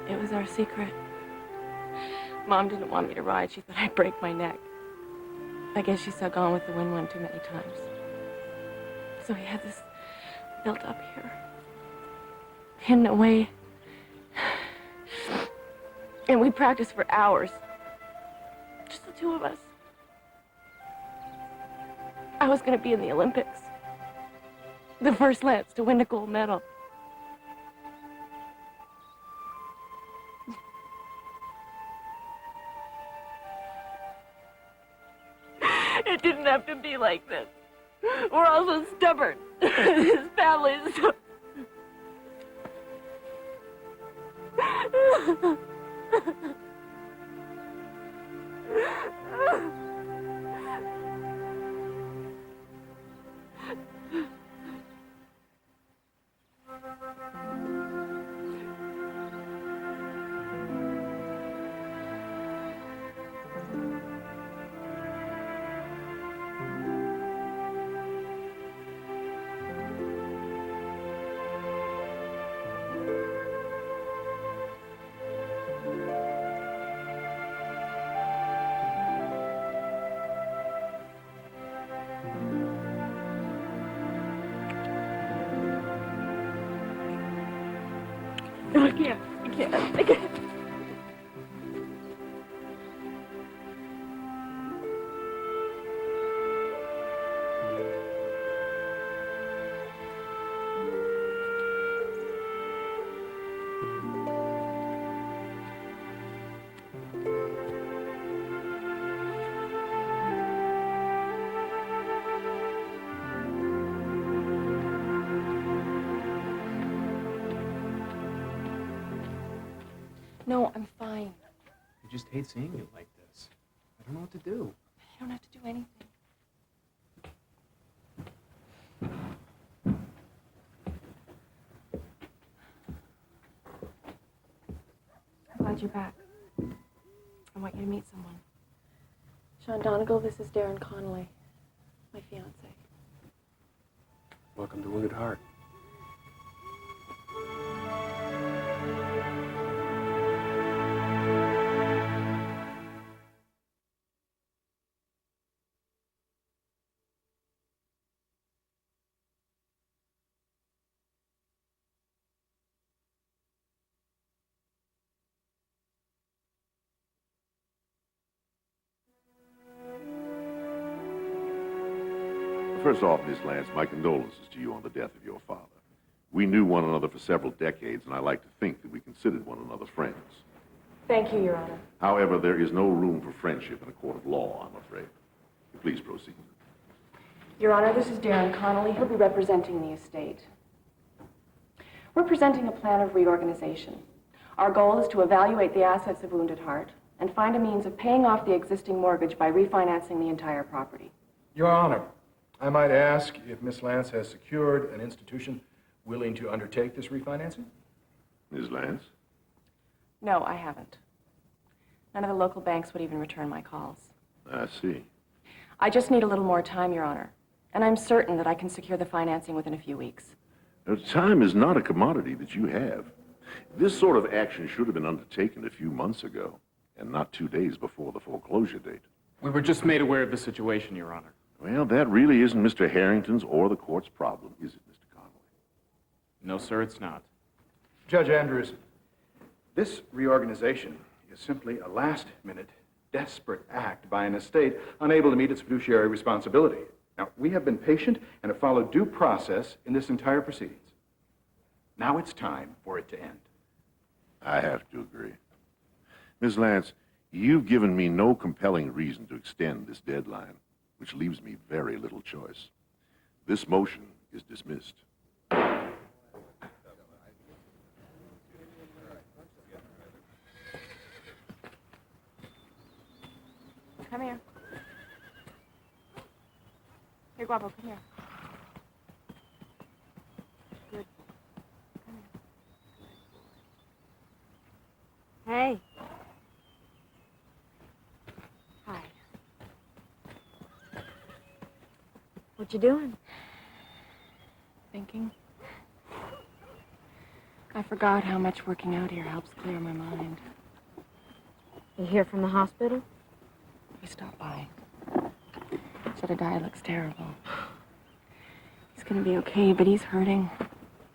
A: It was our secret. Mom didn't want me to ride. She thought I'd break my neck. I guess she saw Gone with the Wind one too many times. So he had this built up here, hidden away. And we practiced for hours. Just the two of us. I was going to be in the Olympics. The first Lance to win a gold medal. It didn't have to be like this.
J: We're all so stubborn. His family is so... I can't.
A: No, I'm fine.
C: I just hate seeing you like this. I don't know what to do.
A: You don't have to do anything. I'm glad you're back. I want you to meet someone. Sean Donnegal, this is Darren Connolly, my fiance.
H: Welcome to Wounded Heart.
P: First off, Miss Lance, my condolences to you on the death of your father. We knew one another for several decades, and I like to think that we considered one another friends.
A: Thank you, Your Honor.
P: However, there is no room for friendship in a court of law, I'm afraid. Please proceed.
A: Your Honor, this is Darren Connolly. He'll be representing the estate. We're presenting a plan of reorganization. Our goal is to evaluate the assets of Wounded Heart and find a means of paying off the existing mortgage by refinancing the entire property.
K: Your Honor, I might ask if Miss Lance has secured an institution willing to undertake this refinancing?
P: Ms. Lance?
A: No, I haven't. None of the local banks would even return my calls.
P: I see.
A: I just need a little more time, Your Honor. And I'm certain that I can secure the financing within a few weeks.
P: Time is not a commodity that you have. This sort of action should have been undertaken a few months ago, and not 2 days before the foreclosure date.
C: We were just made aware of the situation, Your Honor.
P: Well, that really isn't Mr. Harrington's or the court's problem, is it, Mr. Connolly?
C: No, sir, it's not.
K: Judge Andrews, this reorganization is simply a last-minute, desperate act by an estate unable to meet its fiduciary responsibility. Now, we have been patient and have followed due process in this entire proceedings. Now it's time for it to end.
P: I have to agree. Ms. Lance, you've given me no compelling reason to extend this deadline, which leaves me very little choice. This motion is dismissed.
A: Come here. Here, Guapo, come here. Good. Come here.
J: Hey.
A: Hi.
J: What you doing?
A: Thinking. I forgot how much working out here helps clear my mind.
J: You hear from the hospital?
A: We stopped by. Jedediah looks terrible. He's gonna be okay, but he's hurting.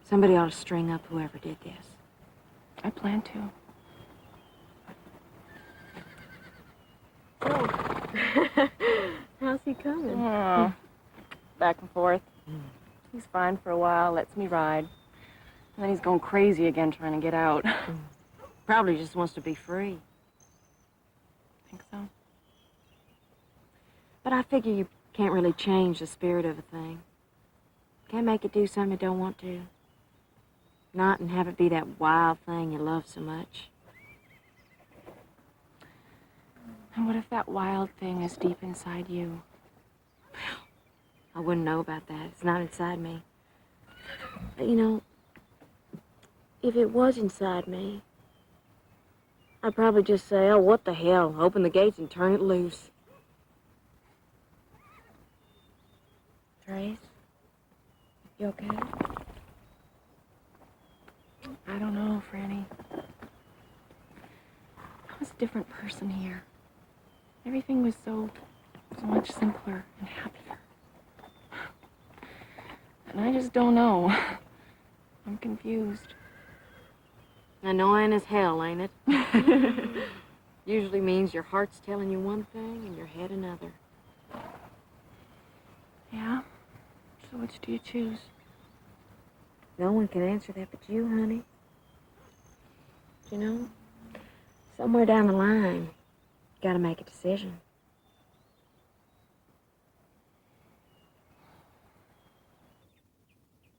J: Somebody ought to string up whoever did this.
A: I plan to.
J: Oh. How's he coming?
A: Oh. Back and forth. He's fine for a while, lets me ride. And then he's going crazy again trying to get out.
J: Probably just wants to be free.
A: Think so?
J: But I figure you Can't really change the spirit of a thing. Can't make it do something it don't want to. Not and have it be that wild thing you love so much.
A: And what if that wild thing is deep inside you?
J: I wouldn't know about that. It's not inside me. But, you know, if it was inside me, I'd probably just say, oh, what the hell? Open the gates and turn it loose.
A: Trace? You okay? I don't know, Franny. I was a different person here. Everything was so much simpler and happier. And I just don't know. I'm confused.
J: Annoying as hell, ain't it? Usually means your heart's telling you one thing and your head another.
A: Yeah? So which do you choose?
J: No one can answer that but you, honey. You know, somewhere down the line, you gotta make a decision.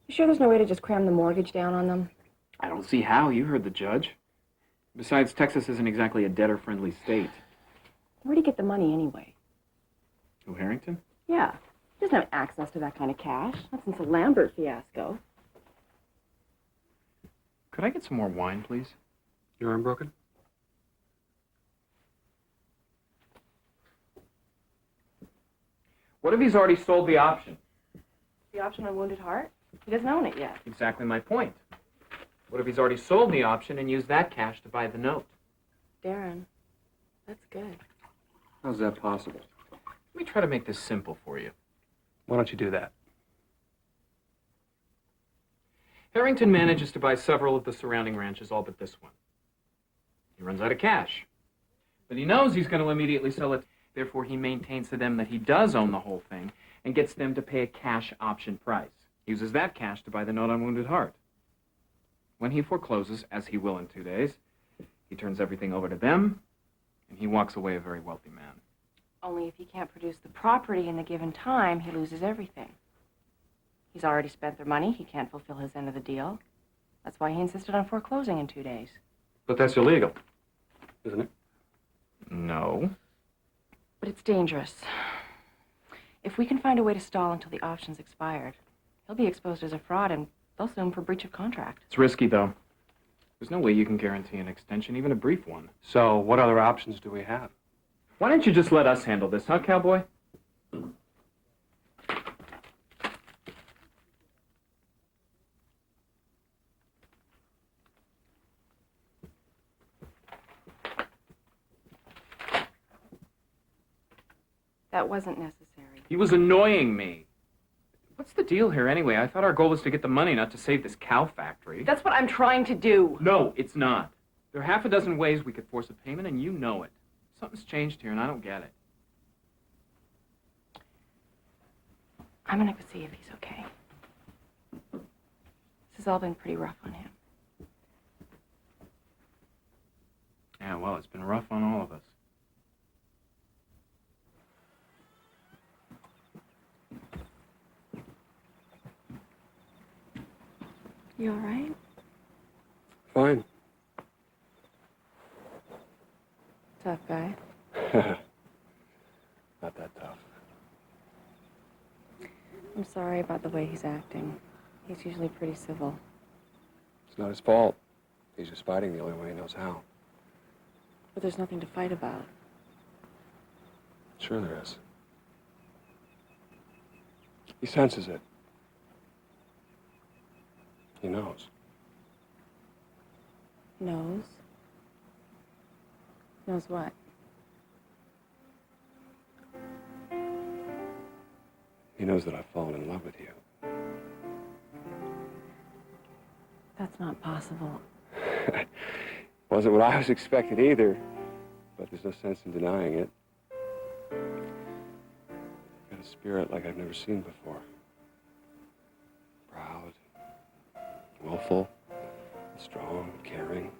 A: You sure there's no way to just cram the mortgage down on them?
C: I don't see how. You heard the judge. Besides, Texas isn't exactly a debtor-friendly state.
A: Where'd he get the money anyway?
C: Who, Harrington?
A: Yeah. He doesn't have access to that kind of cash. Not since the Lambert fiasco.
C: Could I get some more wine, please?
H: Your arm broken?
C: What if he's already sold the option?
A: The option on Wounded Heart? He doesn't own it yet.
C: Exactly my point. What if he's already sold the option and used that cash to buy the note?
A: Darren, that's good.
H: How's that possible?
C: Let me try to make this simple for you.
H: Why don't you do that?
C: Harrington manages to buy several of the surrounding ranches, all but this one. He runs out of cash. But he knows he's going to immediately sell it. Therefore, he maintains to them that he does own the whole thing and gets them to pay a cash option price. He uses that cash to buy the note on Wounded Heart. When he forecloses, as he will in 2 days, he turns everything over to them, and he walks away a very wealthy man.
A: Only if he can't produce the property in the given time, he loses everything. He's already spent their money. He can't fulfill his end of the deal. That's why he insisted on foreclosing in 2 days.
H: But that's illegal, isn't it?
C: No.
A: But it's dangerous. If we can find a way to stall until the option's expired, he'll be exposed as a fraud and they'll sue him for breach of contract.
C: It's risky, though. There's no way you can guarantee an extension, even a brief one.
H: So, what other options do we have?
C: Why don't you just let us handle this, huh, cowboy?
A: That wasn't necessary.
C: He was annoying me. What's the deal here, anyway? I thought our goal was to get the money, not to save this cow factory.
A: That's what I'm trying to do.
C: No, it's not. There are half a dozen ways we could force a payment, and you know it. Something's changed here, and I don't get it.
A: I'm gonna go see if he's okay. This has all been pretty rough on him.
C: Yeah, well, it's been rough on all of us.
A: You all right?
H: Fine.
A: Tough guy.
H: Not that tough.
A: I'm sorry about the way he's acting. He's usually pretty civil.
H: It's not his fault. He's just fighting the only way he knows how.
A: But there's nothing to fight about.
H: Sure there is. He senses it. He knows.
A: Knows? Knows what?
H: He knows that I've fallen in love with you.
A: That's not possible.
H: Wasn't what I was expecting either, but there's no sense in denying it. Got a spirit like I've never seen before. Proud, willful, strong, caring.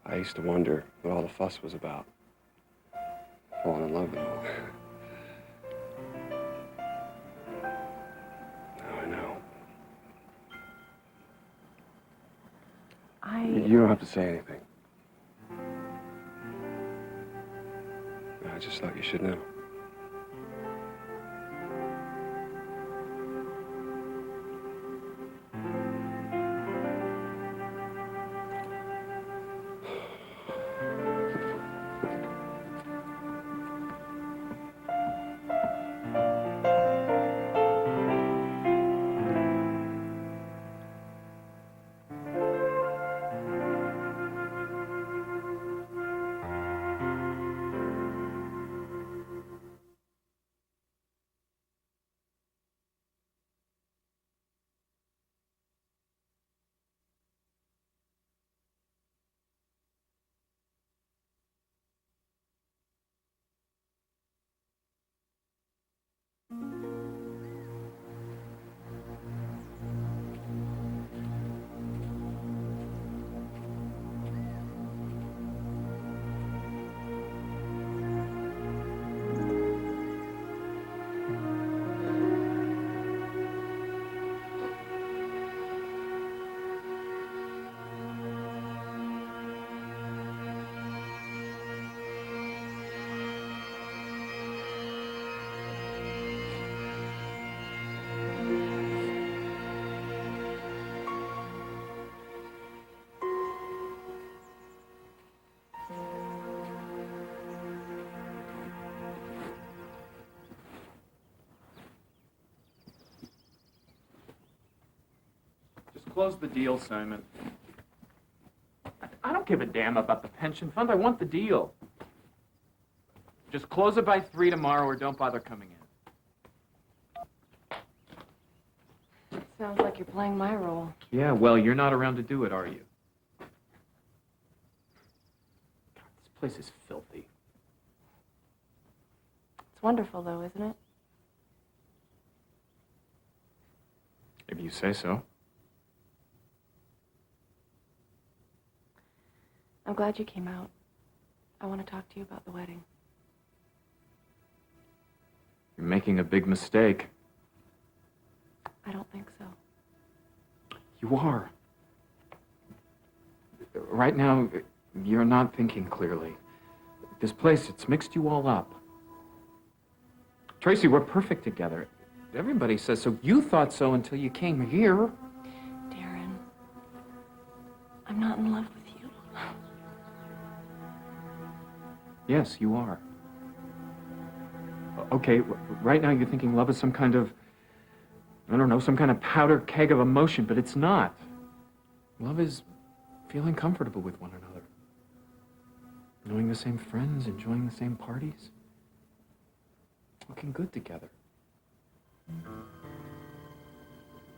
H: I used to wonder what all the fuss was about. fallen in love and all. Now I know. You don't have to say anything. I just thought you should know.
C: Close the deal, Simon. I don't give a damn about the pension fund. I want the deal. Just close it by 3 tomorrow or don't bother coming in.
A: Sounds like you're playing my role.
C: Yeah, well, you're not around to do it, are you? God, this place is filthy.
A: It's wonderful, though, isn't it?
C: If you say so.
A: I'm glad you came out. I want to talk to you about the wedding.
C: You're making a big mistake.
A: I don't think so.
C: You are. Right now, you're not thinking clearly. This place, it's mixed you all up. Tracy, we're perfect together. Everybody says so. You thought so until you came here.
A: Darren, I'm not in love with you.
C: Yes, you are. Okay, right now you're thinking love is some kind of, I don't know, some kind of powder keg of emotion, but it's not. Love is feeling comfortable with one another. Knowing the same friends, enjoying the same parties. Looking good together.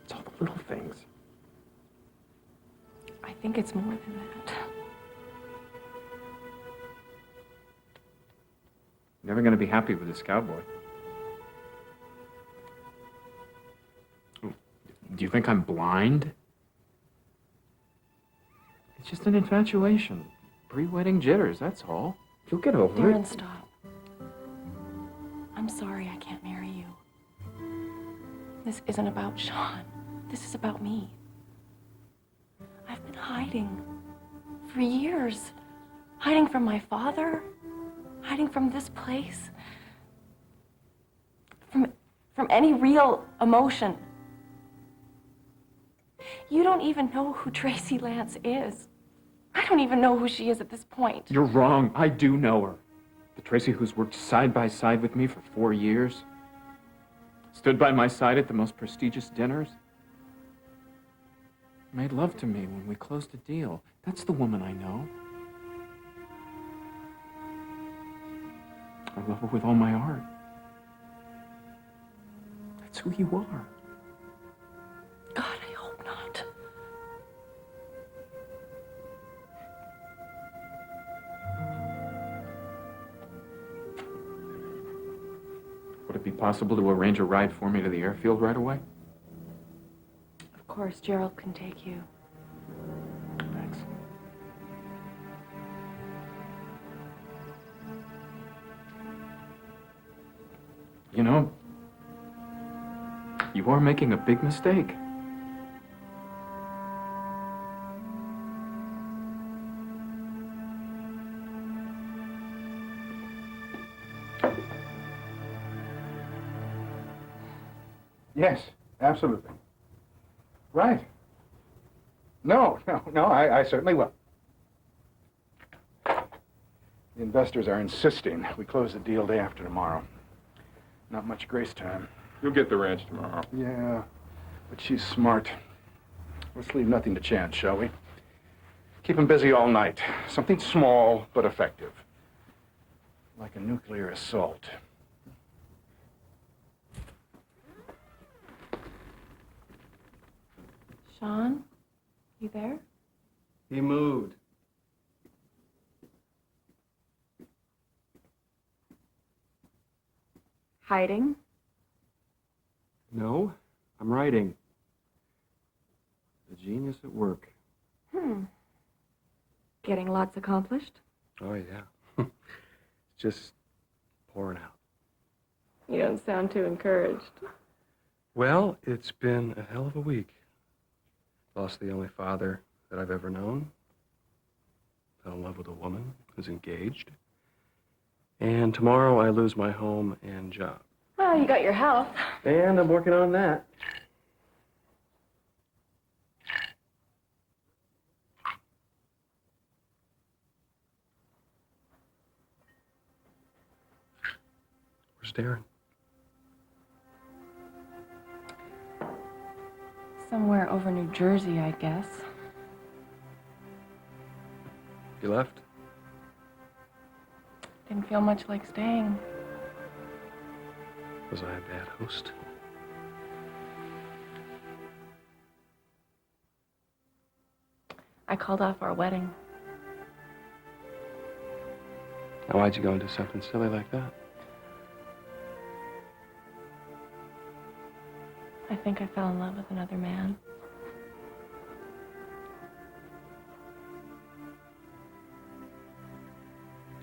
C: It's all the little things.
A: I think it's more than that.
C: Never gonna be happy with this cowboy. Do you think I'm blind? It's just an infatuation. Pre-wedding jitters, that's all. You'll get over
A: Darren,
C: it.
A: stop. I'm sorry I can't marry you. This isn't about Sean. This is about me. I've been hiding for years. Hiding from my father. Hiding from this place. From any real emotion. You don't even know who Tracy Lance is. I don't even know who she is at this point.
C: You're wrong. I do know her. The Tracy who's worked side by side with me for 4 years. Stood by my side at the most prestigious dinners. Made love to me when we closed the deal. That's the woman I know. I love her with all my heart. That's who you are.
A: God, I hope not.
C: Would it be possible to arrange a ride for me to the airfield right away?
A: Of course, Gerald can take you.
C: Thanks. You know, you are making a big mistake.
K: Yes, absolutely. Right. No, I certainly will. The investors are insisting we close the deal day after tomorrow. Not much grace time.
Q: You'll get the ranch tomorrow.
K: Yeah, but she's smart. Let's leave nothing to chance, shall we? Keep him busy all night. Something small but effective. Like a nuclear assault.
A: Sean, you there?
O: He moved.
A: Hiding?
O: No, I'm writing. The genius at work.
A: Getting lots accomplished?
O: Oh, yeah. It's just pouring out.
A: You don't sound too encouraged.
O: Well, it's been a hell of a week. Lost the only father that I've ever known. Fell in love with a woman who's engaged. And tomorrow I lose my home and job.
A: Well, you got your health.
O: And I'm working on that. Where's Darren?
A: Somewhere over New Jersey, I guess.
O: You left?
A: Didn't feel much like staying.
O: Was I a bad host?
A: I called off our wedding.
O: Now, why'd you go and do something silly like that?
A: I think I fell in love with another man.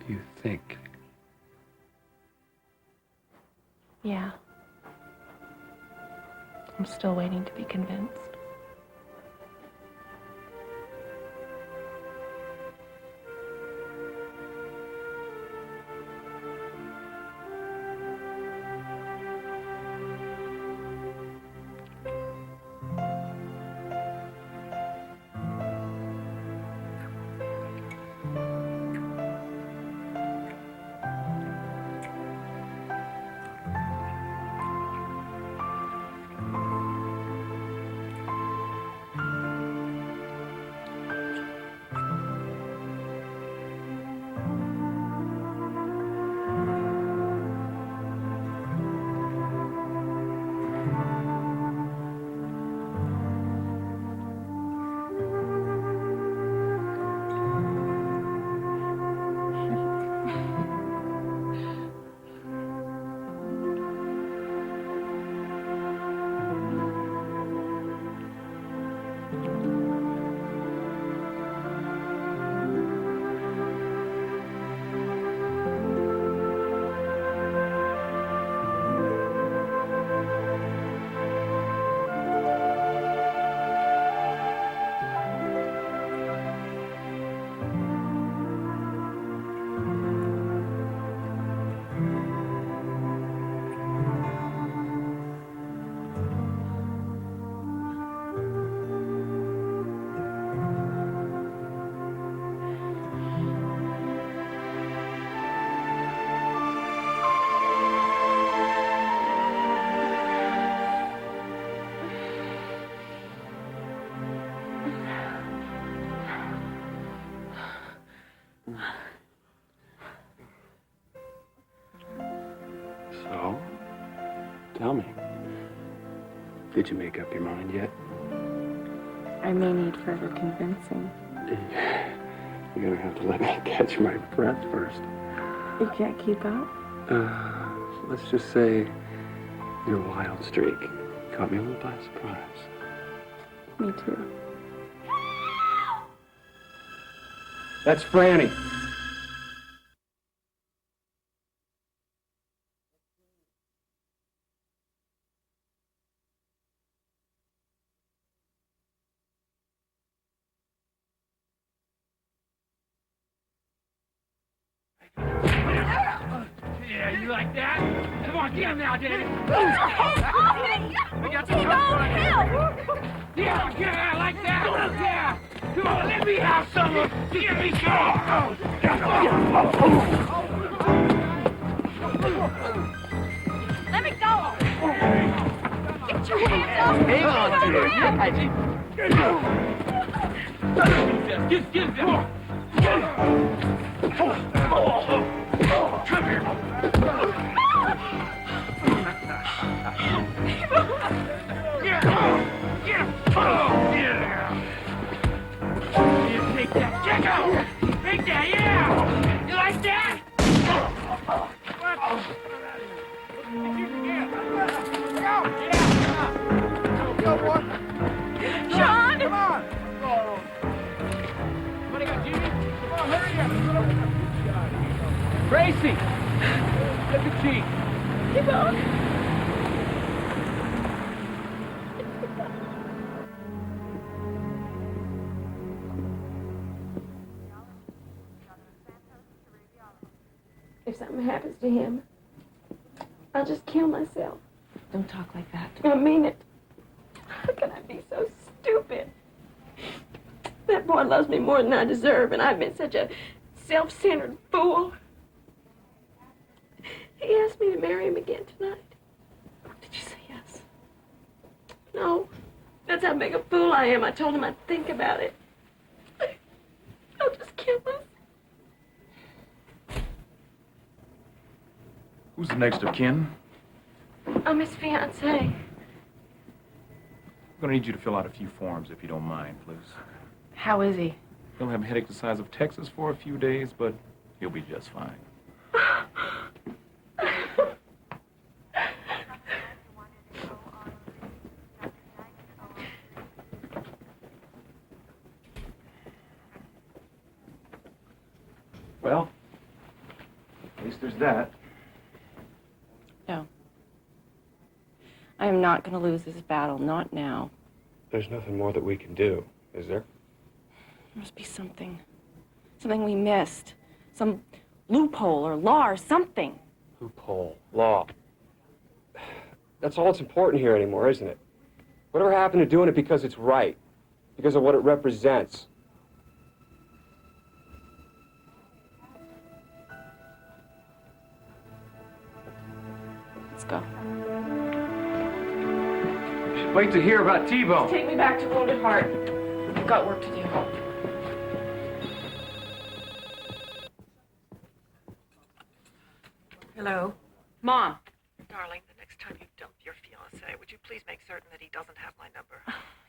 O: You think?
A: Yeah. I'm still waiting to be convinced.
O: So, tell me, did you make up your mind yet?
A: I may need further convincing.
O: You're gonna have to let me catch my breath first.
A: You can't keep up?
O: Let's just say your wild streak caught me a little by surprise.
A: Me too.
O: That's Franny.
M: Yeah, you like that? Come on, get him now, Daddy. We got some Yeah, I like that. Yeah. Come on, let me have some of it. Give me some.
N: Let me go! Get your hands off me!
M: Hang on to it. Get him down. Come here. Get him. Take that. Check out. Take that, yeah. You like that? What?
N: Sean!
M: Come on! What do you got, Jimmy? Come on, hurry up! Tracy! Look at Chief!
N: Keep on! If something happens to him, I'll just kill myself.
A: Don't talk like that.
N: I mean it. How can I be so stupid? That boy loves me more than I deserve, and I've been such a self-centered fool. He asked me to marry him again tonight.
A: Did you say yes?
N: No. That's how big a fool I am. I told him I'd think about it. I'll just kill myself.
C: Who's the next of kin?
N: I'm his fiancée.
C: I'm gonna need you to fill out a few forms if you don't mind, please.
A: How is he?
C: He'll have a headache the size of Texas for a few days, but he'll be just fine. Well, at least there's that.
A: No. I am not going to lose this battle, not now.
O: There's nothing more that we can do, is there?
A: There must be something. Something we missed. Some loophole or law or something.
O: Loophole, law. That's all that's important here anymore, isn't it? Whatever happened to doing it because it's right? Because of what it represents?
A: Let's go.
C: Wait to hear about T-Bone.
A: Take me back to Wounded Heart. I've got work to do.
E: Hello?
A: Mom.
E: Darling, the next time you dump your fiancé, would you please make certain that he doesn't have my number?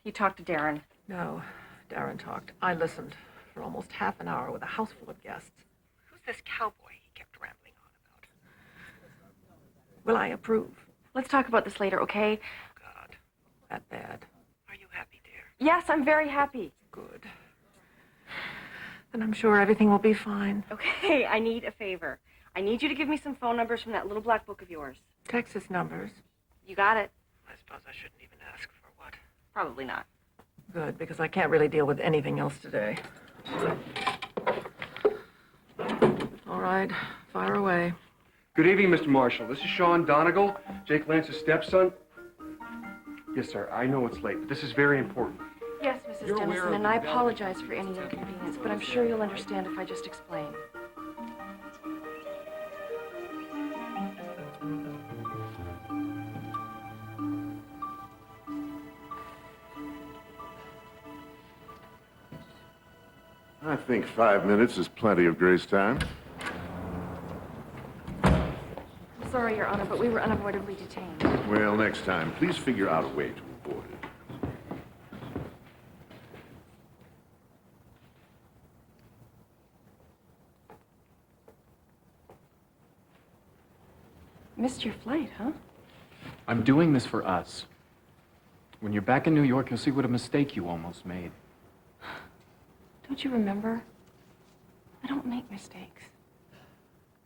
A: You talked to Darren.
E: No, Darren talked. I listened for almost half an hour with a house full of guests. Who's this cowboy he kept rambling on about? Will I approve?
A: Let's talk about this later, okay?
E: God, that bad. Are you happy, dear?
A: Yes, I'm very happy.
E: Good. Then I'm sure everything will be fine.
A: Okay, I need a favor. I need you to give me some phone numbers from that little black book of yours.
E: Texas numbers.
A: You got it.
E: I suppose I shouldn't even ask for what.
A: Probably not.
E: Good, because I can't really deal with anything else today. All right, fire away.
K: Good evening, Mr. Marshall. This is Sean Donnegal, Jake Lance's stepson. Yes, sir, I know it's late, but this is very important.
A: Yes, Mrs. Dennison, and I apologize for any inconvenience, but I'm sure you'll understand if I just explain.
P: I think 5 minutes is plenty of grace time.
A: I'm sorry, Your Honor, but we were unavoidably detained.
P: Well, next time, please figure out a way to avoid it.
A: Missed your flight, huh?
C: I'm doing this for us. When you're back in New York, you'll see what a mistake you almost made.
A: Don't you remember? I don't make mistakes.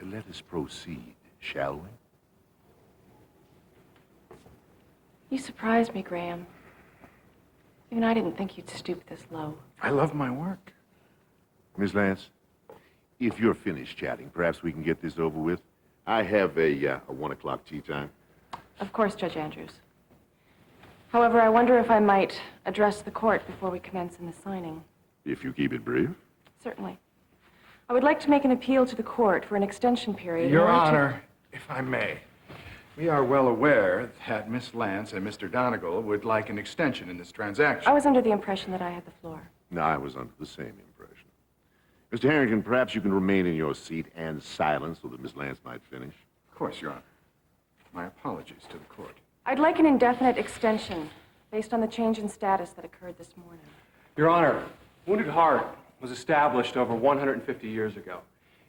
P: Let us proceed, shall we?
A: You surprised me, Graham. Even I didn't think you'd stoop this low.
C: I love my work.
P: Miss Lance, if you're finished chatting, perhaps we can get this over with. I have a 1 o'clock tea time.
A: Of course, Judge Andrews. However, I wonder if I might address the court before we commence in the signing.
P: If you keep it brief.
A: Certainly. I would like to make an appeal to the court for an extension period.
K: Your Honor, if I may, we are well aware that Miss Lance and Mr. Donnegal would like an extension in this transaction.
A: I was under the impression that I had the floor.
P: No, I was under the same impression. Mr. Harrington, perhaps you can remain in your seat and silent so that Miss Lance might finish.
K: Of course, Your Honor. My apologies to the court.
A: I'd like an indefinite extension based on the change in status that occurred this morning.
O: Your Honor, Wounded Heart was established over 150 years ago.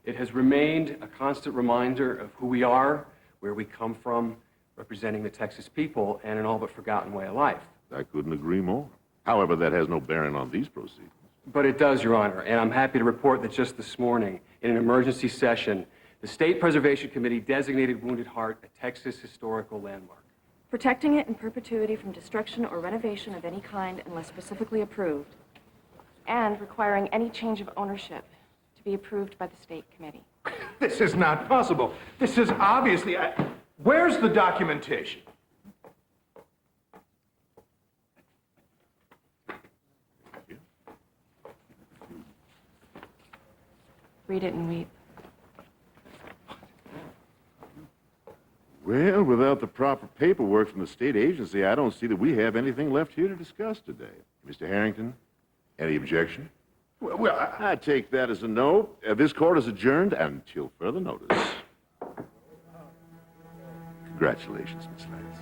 O: It has remained a constant reminder of who we are, where we come from, representing the Texas people, and an all but forgotten way of life.
P: I couldn't agree more. However, that has no bearing on these proceedings.
O: But it does, Your Honor, and I'm happy to report that just this morning, in an emergency session, the State Preservation Committee designated Wounded Heart a Texas historical landmark.
A: Protecting it in perpetuity from destruction or renovation of any kind unless specifically approved, and requiring any change of ownership to be approved by the State Committee.
K: This is not possible. This is obviously... Where's the documentation?
A: Read it and weep.
P: Well, without the proper paperwork from the state agency, I don't see that we have anything left here to discuss today. Mr. Harrington, any objection?
K: Well,
P: I take that as a no. This court is adjourned until further notice. Congratulations, Miss Lance.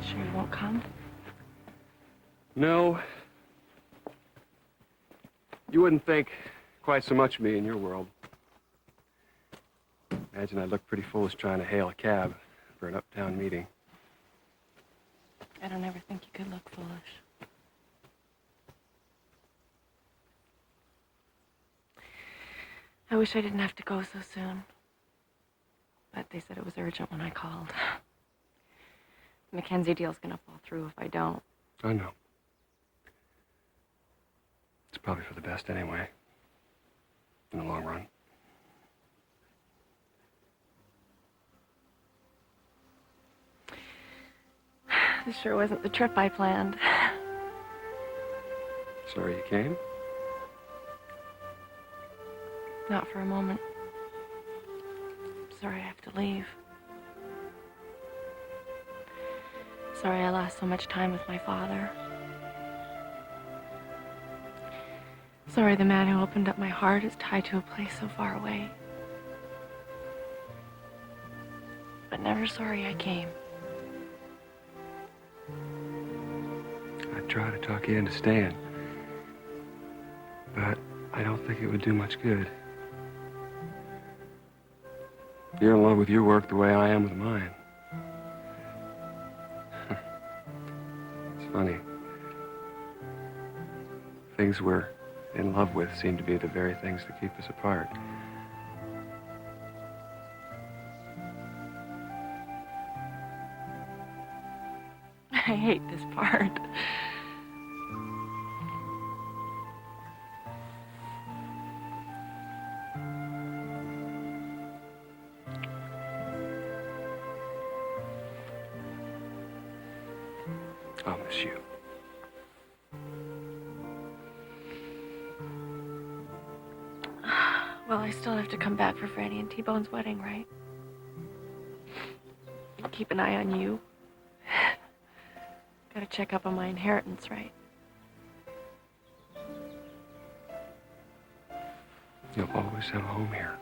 A: Sure you won't come?
O: No. You wouldn't think quite so much of me in your world. Imagine I'd look pretty foolish trying to hail a cab for an uptown meeting.
A: I don't ever think you could look foolish. I wish I didn't have to go so soon. But they said it was urgent when I called. The Mackenzie deal's gonna fall through if I don't.
O: I know. It's probably for the best anyway, in the long run.
A: This sure wasn't the trip I planned.
O: Sorry you came?
A: Not for a moment. Sorry I have to leave. Sorry I lost so much time with my father. Sorry the man who opened up my heart is tied to a place so far away. But never sorry I came.
O: I try to talk you into staying, but I don't think it would do much good. You're in love with your work the way I am with mine. It's funny. Things we're in love with seem to be the very things that keep us apart.
A: I hate this part.
O: I'll miss you.
A: Well, I still have to come back for Franny and T-Bone's wedding, right? Keep an eye on you. Gotta check up on my inheritance, right?
O: You'll always have a home here.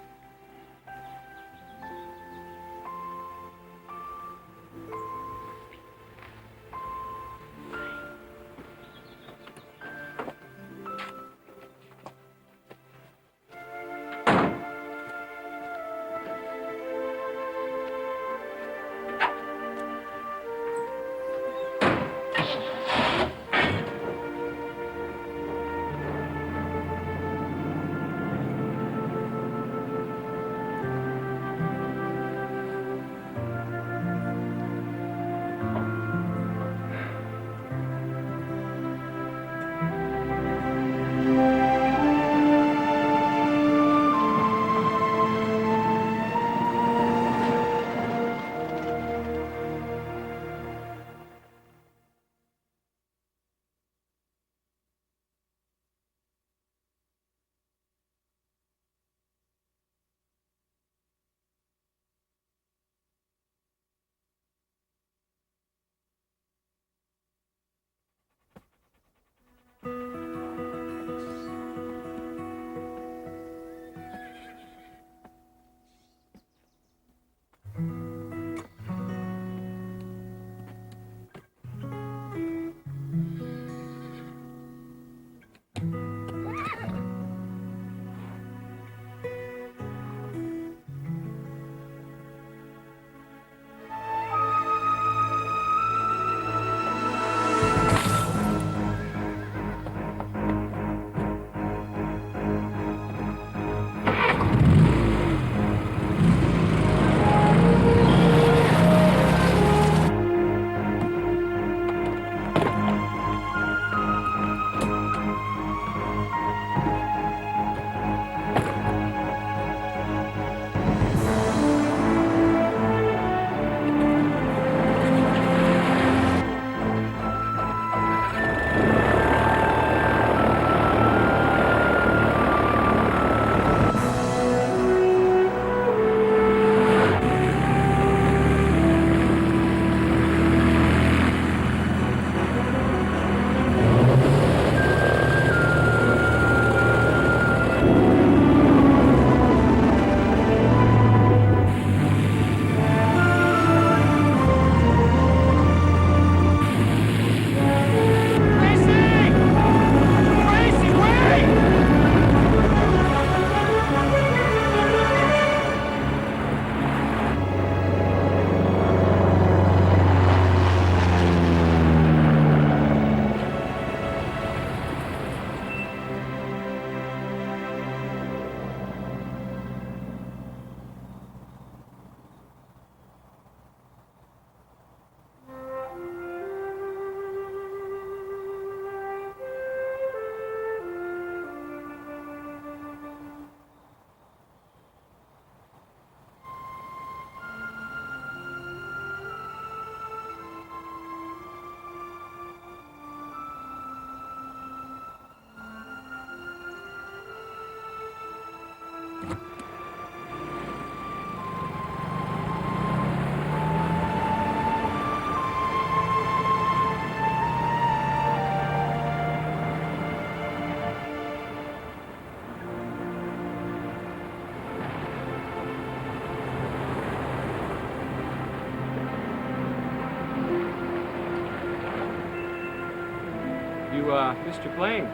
L: You, missed your plane.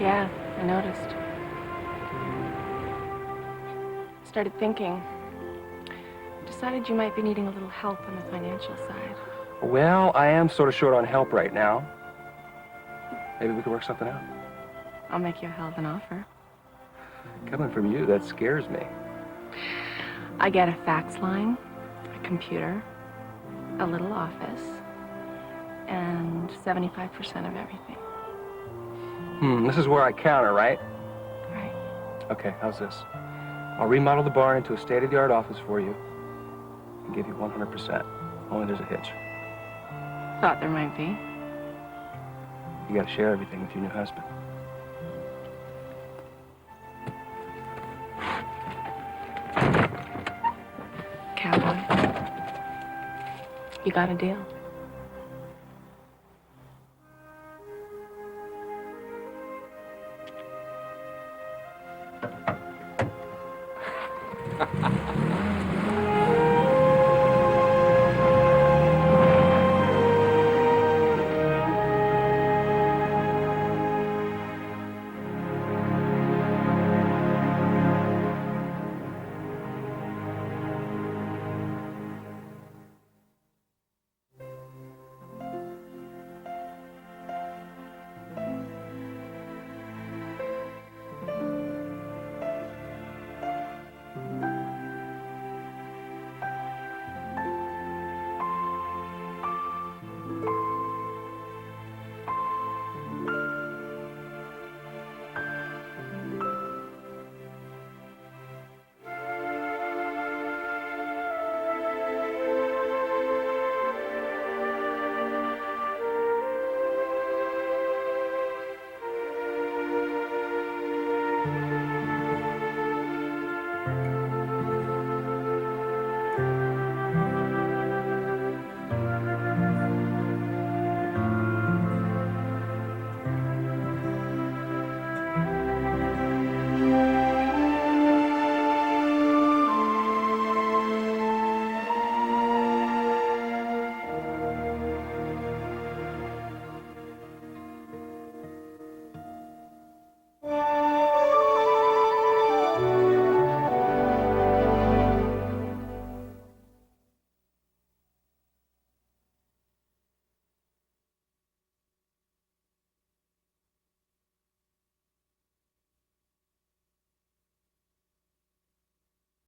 A: Yeah, I noticed. Started thinking. Decided you might be needing a little help on the financial side.
O: Well, I am sort of short on help right now. Maybe we could work something out.
A: I'll make you a hell of an offer.
O: Coming from you, that scares me.
A: I get a fax line, a computer, a little office, and 75% of everything.
O: This is where I counter, right?
A: Right.
O: Okay, how's this? I'll remodel the barn into a state-of-the-art office for you and give you 100%. Only there's a hitch.
A: Thought there might be.
O: You gotta share everything with your new husband.
A: Cowboy. You got a deal.